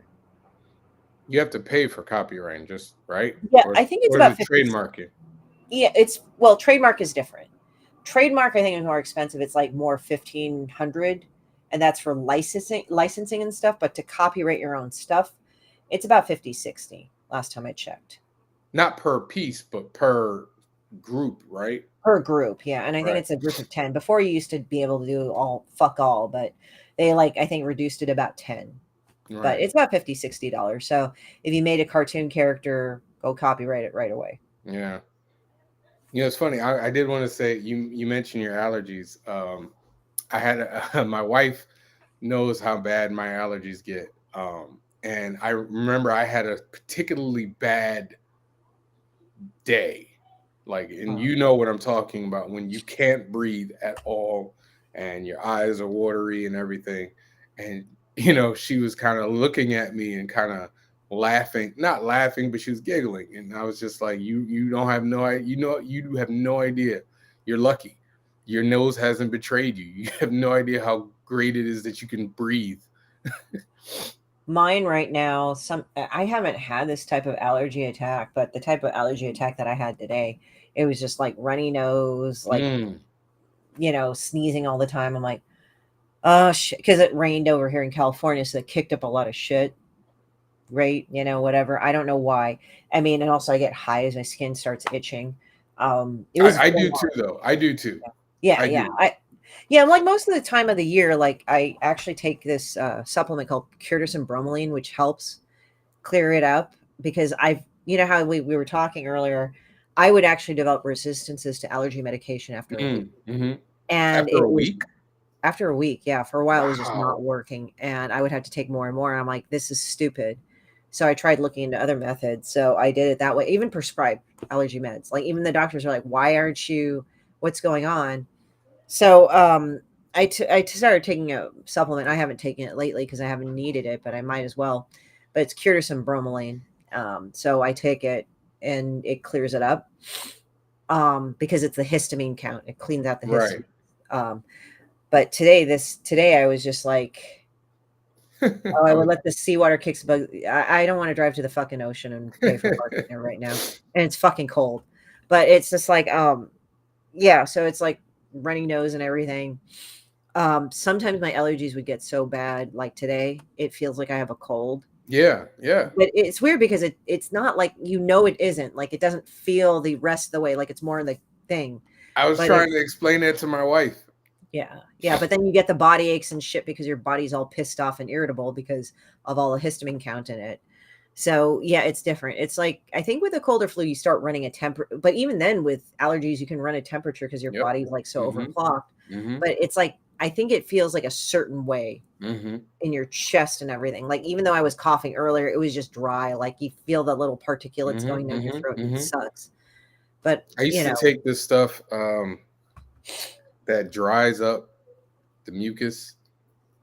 You have to pay for copyright, just right? Yeah, I think it's about 50. Trademark it. Yeah, trademark is different. Trademark, I think, is more expensive. It's like more 1,500, and that's for licensing and stuff. But to copyright your own stuff, it's about 50, 60 last time I checked. Not per piece, but per group, right? Per group, yeah. And I think it's a group of 10. Before you used to be able to do fuck all, but they I think reduced it about 10. Right. But it's about $50, $60. So if you made a cartoon character, go copyright it right away. Yeah. It's funny. I did want to say you mentioned your allergies. I had my wife knows how bad my allergies get. And I remember I had a particularly bad day. And you know what I'm talking about when you can't breathe at all and your eyes are watery and everything. And, she was kind of looking at me and kind of laughing, not laughing, but she was giggling. And I was just like, you don't have no idea. You have no idea. You're lucky. Your nose hasn't betrayed you. You have no idea how great it is that you can breathe. Mine right now, I haven't had this type of allergy attack, but the type of allergy attack that I had today, it was just like runny nose, sneezing all the time. I'm like, oh shit, because it rained over here in California, so it kicked up a lot of shit. Right, whatever. I don't know why. I mean, and also I get high as my skin starts itching. I do too, though. I do too. Yeah. Like most of the time of the year, like I actually take this supplement called Curtis bromelain, which helps clear it up because how we were talking earlier, I would actually develop resistances to allergy medication after a week. Mm-hmm. And after a week, yeah, for a while it was just not working, and I would have to take more and more. And I'm like, this is stupid. So I tried looking into other methods. So I did it that way, even prescribed allergy meds. Like even the doctors are like, why aren't you, what's going on? So I started taking a supplement. I haven't taken it lately because I haven't needed it, but I might as well. But it's Curtis bromelain. So I take it and it clears it up because it's the histamine count. It cleans out the histamine. Right. But today I was just like, I would let the seawater kick bug. I don't want to drive to the fucking ocean and pay for parking there right now. And it's fucking cold. But it's just like, yeah, so it's like runny nose and everything. Sometimes my allergies would get so bad, like today, it feels like I have a cold. Yeah. But it's weird because it's not like, it isn't. Like it doesn't feel the rest of the way. Like it's more in the thing. I was trying to explain that to my wife. Yeah. But then you get the body aches and shit because your body's all pissed off and irritable because of all the histamine count in it. So yeah, it's different. It's like, I think with a cold or flu, you start running a temperature, but even then with allergies, you can run a temperature because your body's like so overclocked. But it's like, I think it feels like a certain way in your chest and everything. Like, even though I was coughing earlier, it was just dry. Like you feel the little particulates going down your throat. And it sucks. But I used to take this stuff that dries up the mucus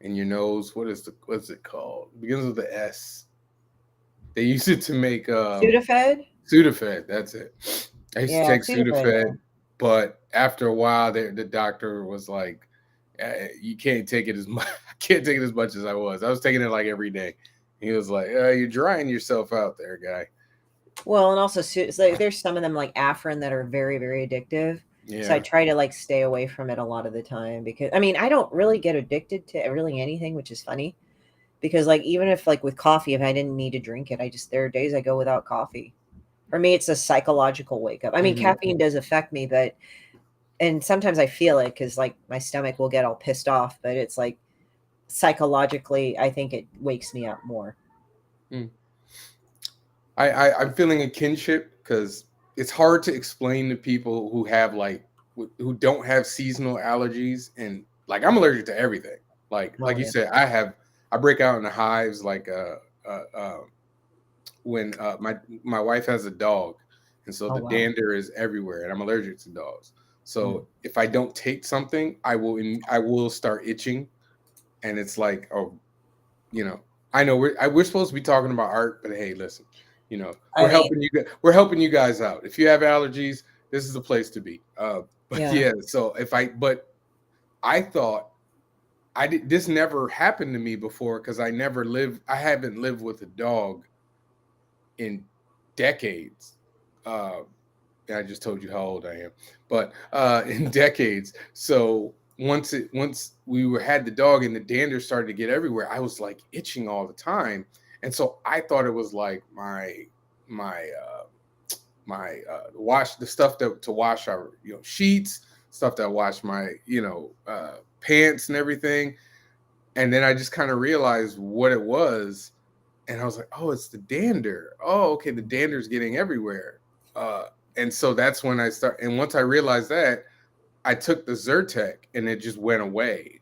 in your nose. What's it called? It begins with the S. They use it to make Sudafed. That's it. I used to take Sudafed, but after a while, the doctor was like, "You can't take it as much. I can't take it as much as I was. I was taking it like every day." He was like, "You're drying yourself out there, guy." Well, and also there's some of them like Afrin that are very, very addictive. So I try to like stay away from it a lot of the time because I mean, I don't really get addicted to really anything, which is funny because like even if like with coffee, if I didn't need to drink it, there are days I go without coffee. For me, it's a psychological wake up. I mean, caffeine does affect me, and sometimes I feel it because like my stomach will get all pissed off, but it's like psychologically, I think it wakes me up more. I'm feeling a kinship because it's hard to explain to people who have who don't have seasonal allergies, and like I'm allergic to everything. Like you said, I break out in the hives when my wife has a dog, and so the dander is everywhere, and I'm allergic to dogs. So if I don't take something, I will start itching, and it's like, oh, I know we're supposed to be talking about art, but hey, listen, we're helping you guys out. If you have allergies, this is the place to be. So but I thought this never happened to me before because I haven't lived with a dog in decades. I just told you how old I am, but in decades. So once we had the dog and the dander started to get everywhere, I was like itching all the time, and so I thought it was like my wash the stuff to wash our sheets, stuff that wash my pants and everything, and then I just kind of realized what it was, and I was like, oh, it's the dander. Oh, okay, the dander's getting everywhere. And so that's when and once I realized that, I took the Zyrtec and it just went away.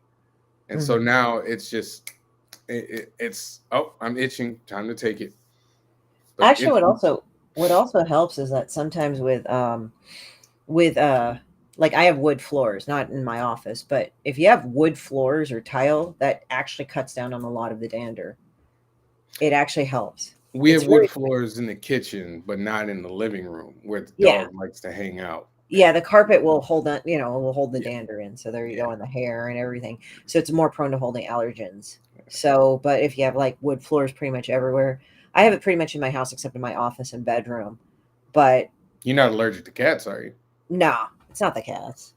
And so now it's just, it's, oh, I'm itching, time to take it. But actually, what also helps is that sometimes with like I have wood floors, not in my office, but if you have wood floors or tile, that actually cuts down on a lot of the dander. It actually helps. We have wood floors in the kitchen, but not in the living room where the dog likes to hang out. Yeah, the carpet will hold that, will hold the dander in. So there you go, and the hair and everything. So it's more prone to holding allergens. So, but if you have like wood floors pretty much everywhere, I have it pretty much in my house except in my office and bedroom. But you're not allergic to cats, are you? No, it's not the cats.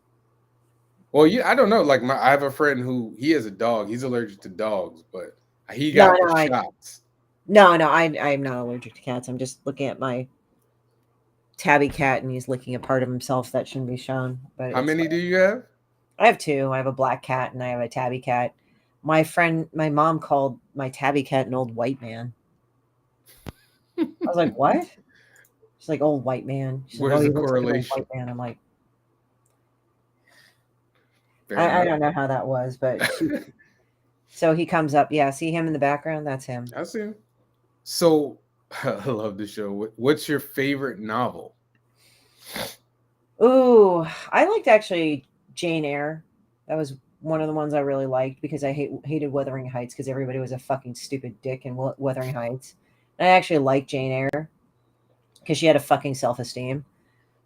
Well, I don't know. Like I have a friend he has a dog. He's allergic to dogs, but he got the shots. No, I'm not allergic to cats. I'm just looking at my tabby cat, and he's licking a part of himself that shouldn't be shown. But how many do you have? I have two. I have a black cat and I have a tabby cat. My mom called my tabby cat an old white man. I was like, what? She's like, old white man. She's Where's like, the correlation? Like white man. I'm like, I don't know how that was, but so he comes up. Yeah, see him in the background? That's him. I see him. So I love the show. What's your favorite novel? Ooh, I liked actually Jane Eyre. That was one of the ones I really liked because I hated Wuthering Heights because everybody was a fucking stupid dick in Wuthering Heights. And I actually liked Jane Eyre because she had a fucking self-esteem.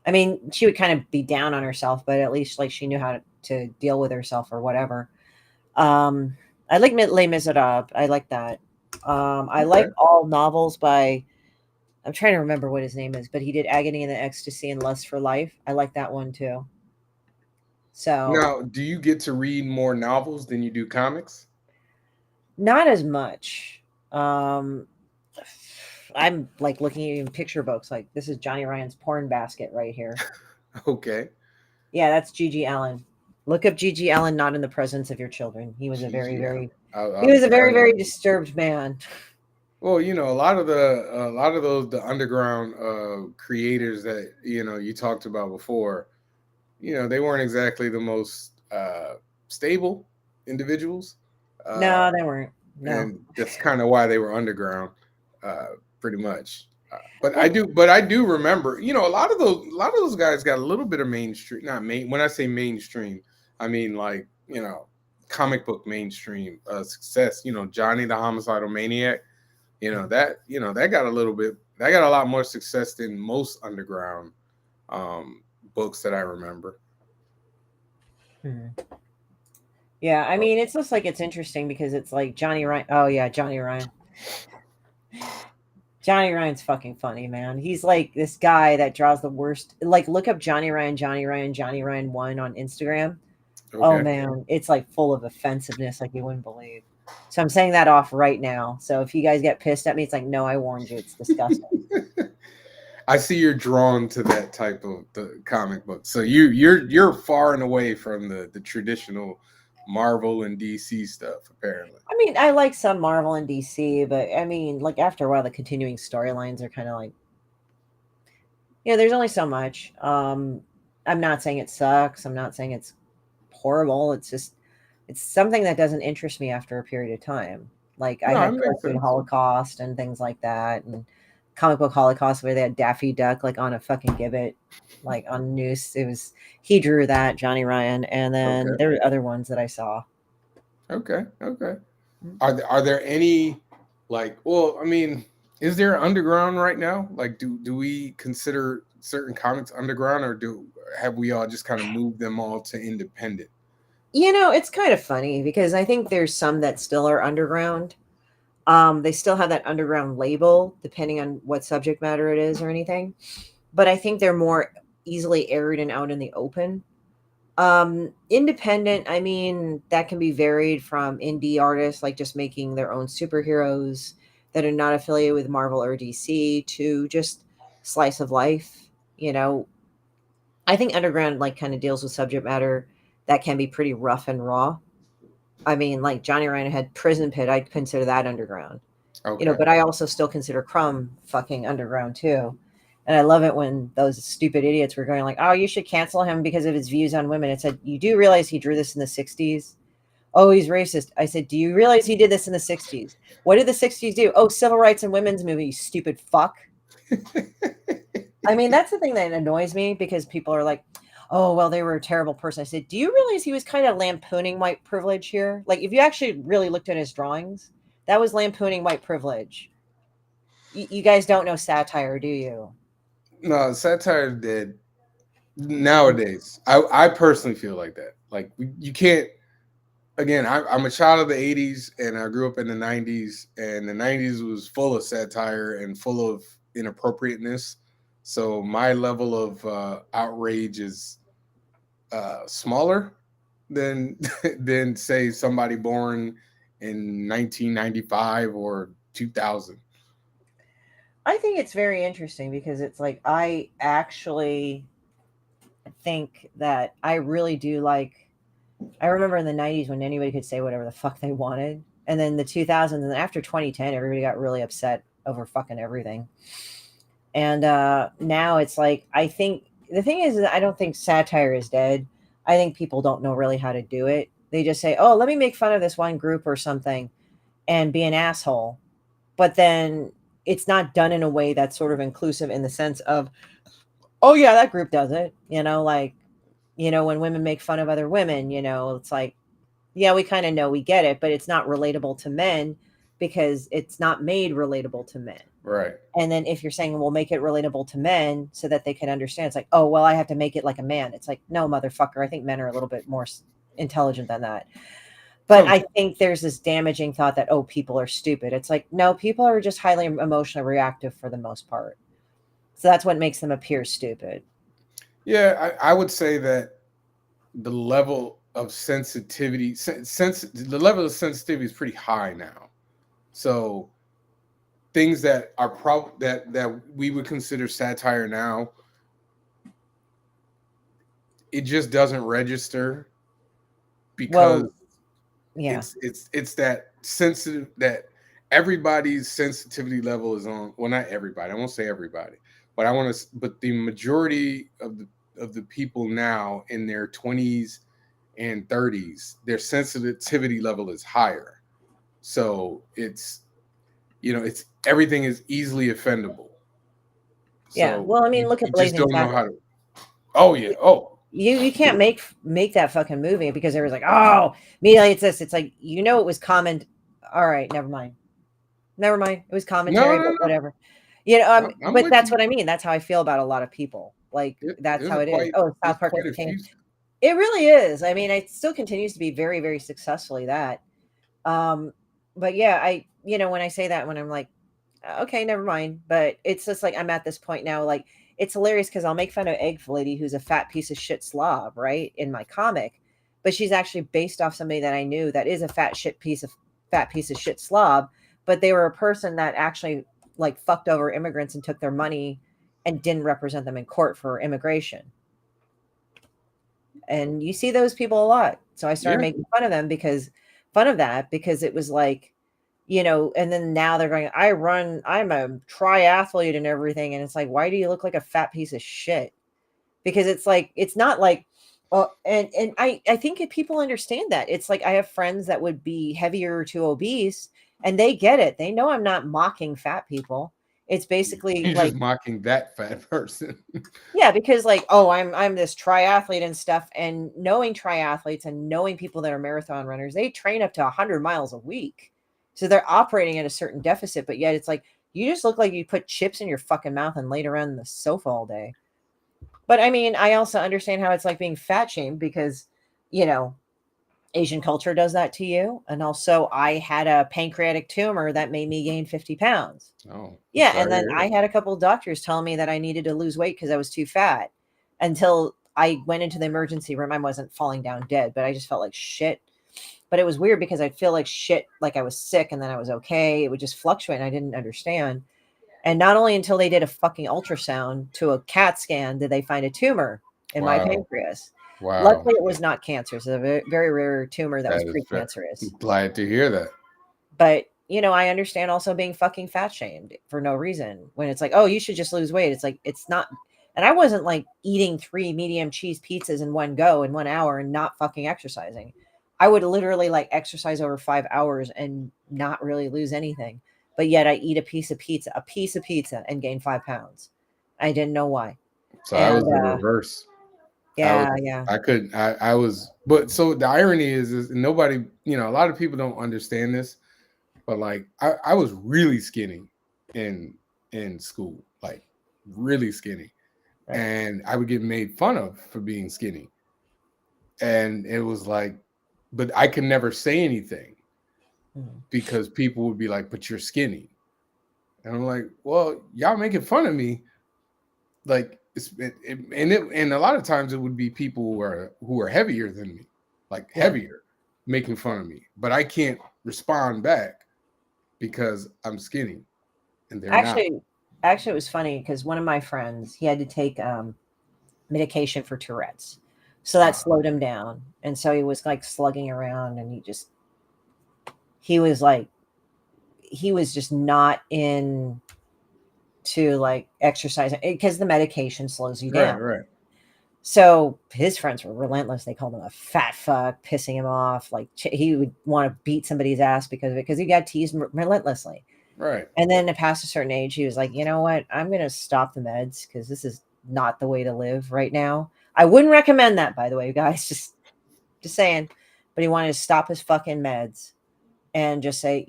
I mean, she would kind of be down on herself, but at least like she knew how to deal with herself or whatever. I like Les Miserables. I like that. I like all novels by, I'm trying to remember what his name is, but he did Agony and the Ecstasy and Lust for Life. I like that one too. So now, do you get to read more novels than you do comics? Not as much. I'm like looking at picture books. Like this is Johnny Ryan's porn basket right here. Okay. Yeah, that's G.G. Allen. Look up G.G. Allen, Not in the Presence of Your Children. He was a very, very very disturbed man. Well, a lot of the underground creators that you talked about before, they weren't exactly the most stable individuals. No, they weren't. No, and that's kind of why they were underground, pretty much. But I do remember, a lot of those guys got a little bit of mainstream. Not main. When I say mainstream, I mean like comic book mainstream success. Johnny the Homicidal Maniac. That got a little bit. That got a lot more success than most underground books that I remember. Yeah, I mean, it's just like it's interesting because it's like Johnny Ryan. Oh yeah, Johnny Ryan. Johnny Ryan's fucking funny, man. He's like this guy that draws the worst. Like, look up Johnny Ryan 1 on Instagram. Oh Okay. man, it's like full of offensiveness like you wouldn't believe. So I'm saying that off right now. So if you guys get pissed at me, it's like, no, I warned you. It's disgusting. I see you're drawn to that type of the comic book. So you're far and away from the traditional Marvel and DC stuff, apparently. I mean, I like some Marvel and DC, but I mean, like after a while, the continuing storylines are kind of like, there's only so much. I'm not saying it sucks. I'm not saying it's horrible. It's just it's something that doesn't interest me after a period of time. Like I No, it had makes Cartoon sense. Holocaust and things like that, and Comic Book Holocaust where they had Daffy Duck like on a fucking gibbet, like on Noose. It was he drew that, Johnny Ryan, and then Okay. there were other ones that I saw. Okay. Are there any like? Well, I mean, is there underground right now? Like, do we consider certain comics underground, or have we all just kind of moved them all to independent? It's kind of funny because I think there's some that still are underground. They still have that underground label, depending on what subject matter it is or anything. But I think they're more easily aired and out in the open. Independent, I mean, that can be varied from indie artists like just making their own superheroes that are not affiliated with Marvel or DC to just slice of life. I think underground like kind of deals with subject matter that can be pretty rough and raw. I mean, like Johnny Ryan had Prison Pit, I'd consider that underground. Okay. But I also still consider Crumb fucking underground too. And I love it when those stupid idiots were going like, "Oh, you should cancel him because of his views on women." It said, "You do realize he drew this in the '60s?" "Oh, he's racist." I said, "Do you realize he did this in the '60s? What did the '60s do?" "Oh, civil rights and women's movement, you stupid fuck." I mean, that's the thing that annoys me because people are like, "Oh, well, they were a terrible person." I said, "Do you realize he was kind of lampooning white privilege here? Like, if you actually really looked at his drawings, that was lampooning white privilege. You guys don't know satire, do you?" No, satire is dead nowadays. I personally feel like that. Like you can't. Again, I'm a child of the '80s, and I grew up in the '90s, and the '90s was full of satire and full of inappropriateness. So my level of outrage is smaller than than say somebody born in 1995 or 2000. I think it's very interesting because it's like I actually think that I really do like. I remember in the '90s when anybody could say whatever the fuck they wanted, and then the 2000s, and after 2010, everybody got really upset over fucking everything. And now it's like I think the thing is that I don't think satire is dead. I think people don't know really how to do it. They just say, "Oh, let me make fun of this one group or something," and be an asshole. But then it's not done in a way that's sort of inclusive in the sense of, "Oh yeah, that group does it." Like when women make fun of other women, it's like, yeah, we kind of know, we get it, but it's not relatable to men because it's not made relatable to men. Right. And then if you're saying, "We'll make it relatable to men so that they can understand," it's like, "Oh, well, I have to make it like a man." It's like, no, motherfucker. I think men are a little bit more intelligent than that. But Some I think there's this damaging thought that, oh, people are stupid. It's like, no, people are just highly emotionally reactive for the most part. So that's what makes them appear stupid. Yeah, I would say that the level of sensitivity, the level of sensitivity is pretty high now. So things that are that we would consider satire now, it just doesn't register because Well, yeah. it's that sensitive that everybody's sensitivity level is on. Well, not everybody. I won't say everybody, but but the majority of the people now in their 20s and 30s, their sensitivity level is higher. So it's everything is easily offendable. Yeah. So Well, I mean, you, look at you just Blazing don't know Saddles. how to. Oh yeah. Oh You can't make that fucking movie because everyone's like, "Oh, immediately it's this." It's like, it was comment. All right, never mind. Never mind. It was no commentary, no but no. whatever. I'm But with that's you. what I mean. That's how I feel about a lot of people. Like that's There's how a it is. quite Oh, there's South Park quite a Entertainment. few. It really is. I mean, it still continues to be very, very successfully that. Um, but yeah, when I say that, when I'm like, Okay, never mind. But it's just like I'm at this point now. Like it's hilarious because I'll make fun of Egg Lady, who's a fat piece of shit slob, right, in my comic, but she's actually based off somebody that I knew that is a fat piece of shit slob. But they were a person that actually like fucked over immigrants and took their money and didn't represent them in court for immigration. And you see those people a lot. So I started making fun of them because it was like, and then now they're going, I'm a triathlete and everything. And it's like, why do you look like a fat piece of shit? Because it's like, it's not like, well, and I think people understand that. It's like, I have friends that would be heavier to obese and they get it. They know I'm not mocking fat people. It's basically You're like just mocking that fat person. yeah, because like, oh, I'm this triathlete and stuff, and knowing triathletes and knowing people that are marathon runners, they train up to 100 miles a week. So they're operating at a certain deficit, but yet it's like you just look like you put chips in your fucking mouth and laid around the sofa all day. But I mean, I also understand how it's like being fat shamed because, you know, Asian culture does that to you. And also, I had a pancreatic tumor that made me gain 50 pounds. Oh, Yeah. And then I had a couple of doctors telling me that I needed to lose weight because I was too fat until I went into the emergency room. I wasn't falling down dead, but I just felt like shit. But it was weird because I'd feel like shit, like I was sick and then I was okay. It would just fluctuate and I didn't understand. And not only until they did a fucking ultrasound to a CAT scan did they find a tumor in my pancreas. Wow. Luckily, it was not cancer. It's a very, very rare tumor that was precancerous. Glad to hear that. But, I understand also being fucking fat shamed for no reason. When it's like, oh, you should just lose weight. It's like, it's not. And I wasn't like eating 3 medium cheese pizzas in one go in 1 hour and not fucking exercising. I would literally like exercise over 5 hours and not really lose anything. But yet I eat a piece of pizza and gain 5 pounds. I didn't know why. So I was the reverse. Yeah, I was, but so the irony is nobody, a lot of people don't understand this, but like I was really skinny in school, like really skinny. Right. And I would get made fun of for being skinny. And it was like, but I could never say anything because people would be like, but you're skinny. And I'm like, well, y'all making fun of me. Like, and a lot of times it would be people who are heavier than me, like heavier, making fun of me. But I can't respond back because I'm skinny, and they're actually, not. Actually, it was funny because one of my friends, he had to take medication for Tourette's, so that slowed him down, and so he was like slugging around, and he was just not in to like exercise because the medication slows you down. Right. So his friends were relentless. They called him a fat fuck, pissing him off. Like he would want to beat somebody's ass because of it, because he got teased relentlessly. Right. And then past a certain age, he was like, you know what? I'm going to stop the meds because this is not the way to live right now. I wouldn't recommend that, by the way, guys. Just saying. But he wanted to stop his fucking meds and just say,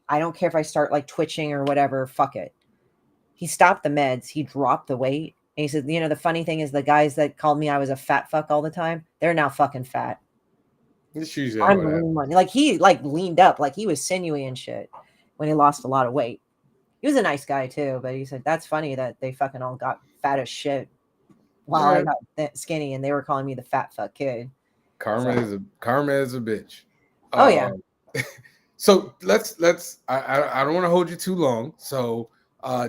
I don't care if I start like twitching or whatever. Fuck it. He stopped the meds. He dropped the weight. And he said, the funny thing is the guys that called me I was a fat fuck all the time, they're now fucking fat. I'm the lean one. Like he like leaned up, like he was sinewy and shit when he lost a lot of weight. He was a nice guy too, but he said, that's funny that they fucking all got fat as shit while I got skinny and they were calling me the fat fuck kid. Karma is a bitch. Oh yeah. So let's I don't want to hold you too long. So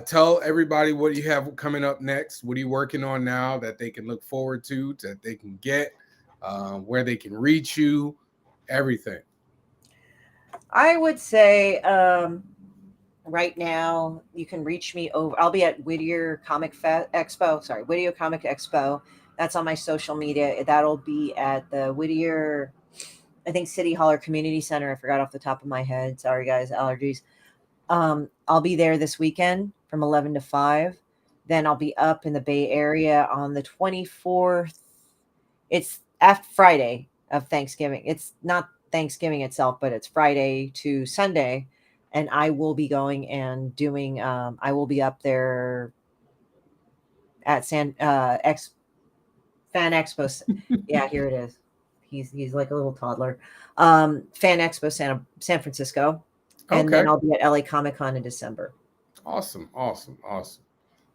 tell everybody what you have coming up next. What are you working on now that they can look forward to, that they can get, where they can reach you, everything. I would say right now you can reach me over. I'll be at Whittier Comic Expo. Whittier Comic Expo. That's on my social media. That'll be at the Whittier, I think, City Hall or Community Center. I forgot off the top of my head. Sorry, guys, allergies. I'll be there this weekend from 11 to 5. Then I'll be up in the Bay Area on the 24th. It's after Friday of Thanksgiving. It's not Thanksgiving itself, but it's Friday to Sunday. And I will be going and doing, I will be up there at Fan Expo. Yeah, here it is. He's like a little toddler. Fan Expo San Francisco. And then I'll be at LA Comic Con in December. Awesome.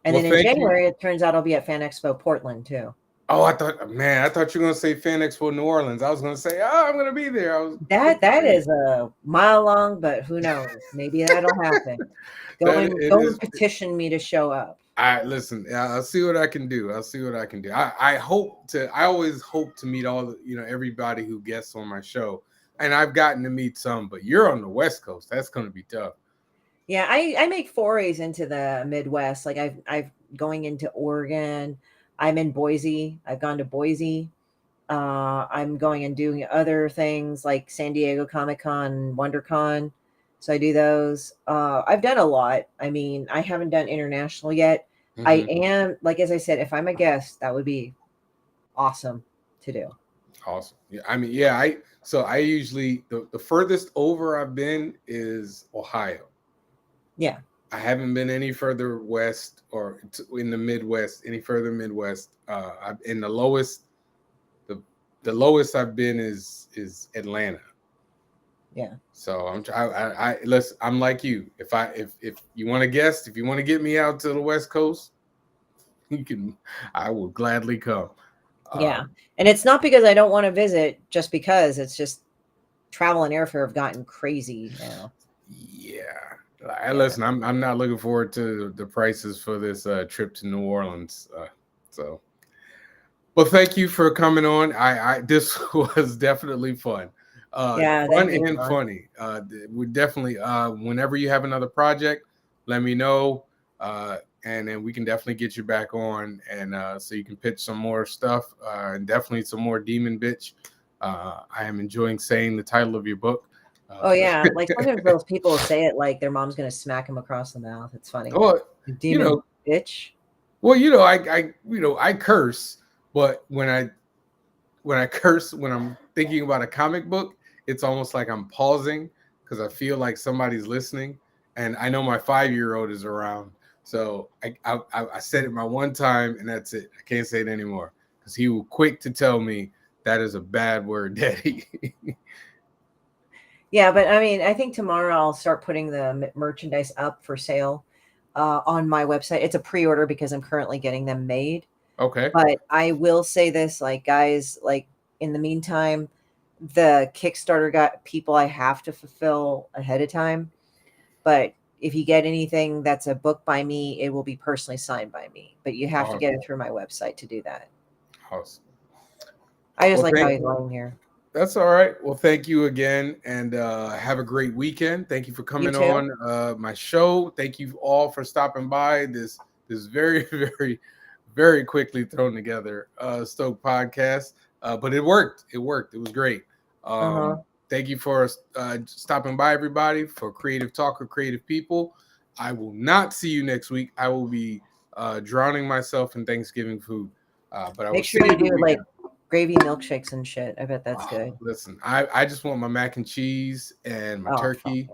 And Well, then in thank you. January, it turns out I'll be at Fan Expo Portland too. Oh, I thought you were going to say Fan Expo New Orleans. I was going to say, I'm going to be there. That is a mile long, but who knows? Maybe that'll happen. Go petition me to show up. Listen. I'll see what I can do. I always hope to meet all everybody who guests on my show, and I've gotten to meet some. But you're on the West Coast. That's going to be tough. Yeah, I make forays into the Midwest. Like I've going into Oregon. I'm in Boise. I've gone to Boise. I'm going and doing other things like San Diego Comic-Con, WonderCon. So I do those. I've done a lot. I mean, I haven't done international yet. Mm-hmm. I am, like, as I said, if I'm a guest, that would be awesome to do. Awesome. Yeah, I mean, yeah, I usually, the furthest over I've been is Ohio. Yeah. I haven't been any further west or in the Midwest, any further Midwest. In the lowest I've been is Atlanta. Yeah. So listen, I'm like you. If you want to guest, if you want to get me out to the West Coast, I will gladly come. Yeah. And it's not because I don't want to visit, just because it's just travel and airfare have gotten crazy now. Yeah. Listen, I'm not looking forward to the prices for this trip to New Orleans. Well, thank you for coming on. This was definitely fun. Fun and funny. We definitely, whenever you have another project, let me know, and then we can definitely get you back on, and so you can pitch some more stuff, and definitely some more Demon Bitch. I am enjoying saying the title of your book. Oh yeah, like sometimes those people say it like their mom's gonna smack them across the mouth. It's funny. Well, Demon bitch. Well, I curse, but when I curse when I'm thinking about a comic book, it's almost like I'm pausing because I feel like somebody's listening, and I know my 5-year-old is around. So I said it my one time, and that's it. I can't say it anymore because he will quick to tell me that is a bad word, Daddy. Yeah, but I mean, I think tomorrow I'll start putting the merchandise up for sale on my website. It's a pre-order because I'm currently getting them made. Okay. But I will say this, like, guys, like, in the meantime, the Kickstarter got people I have to fulfill ahead of time. But if you get anything that's a book by me, it will be personally signed by me. But you have to get it through my website to do that. Awesome. I just like how he's lying here. That's all right. Well, thank you again, and have a great weekend. Thank you for coming on my show. Thank you all for stopping by this very, very, very quickly thrown together Stoked podcast. But it worked. It worked. It was great. Thank you for stopping by, everybody, for Creative Talk with Creative People. I will not see you next week. I will be drowning myself in Thanksgiving food. But I will make sure you do like gravy milkshakes and shit. I bet that's good. Listen, I just want my mac and cheese and my turkey.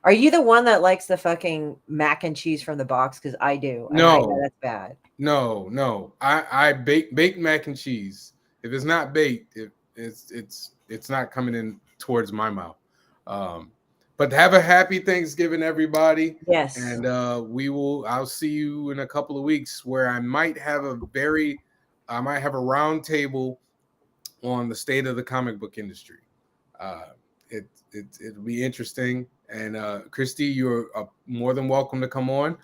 Are you the one that likes the fucking mac and cheese from the box? Because I do. No, that's bad. No. I bake mac and cheese. If it's not baked, it's not coming in towards my mouth. But have a happy Thanksgiving, everybody. Yes. And I'll see you in a couple of weeks where I might have a round table on the state of the comic book industry. It'll be interesting. And Christie, you're more than welcome to come on.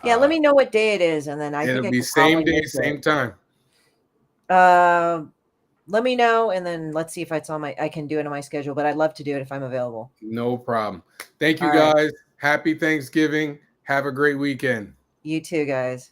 Yeah, let me know what day it is, and then it'll be same day, same time. Let me know, and then let's see if it's on I can do it on my schedule. But I'd love to do it if I'm available. No problem. Thank you, guys. Happy Thanksgiving. Have a great weekend. You too, guys.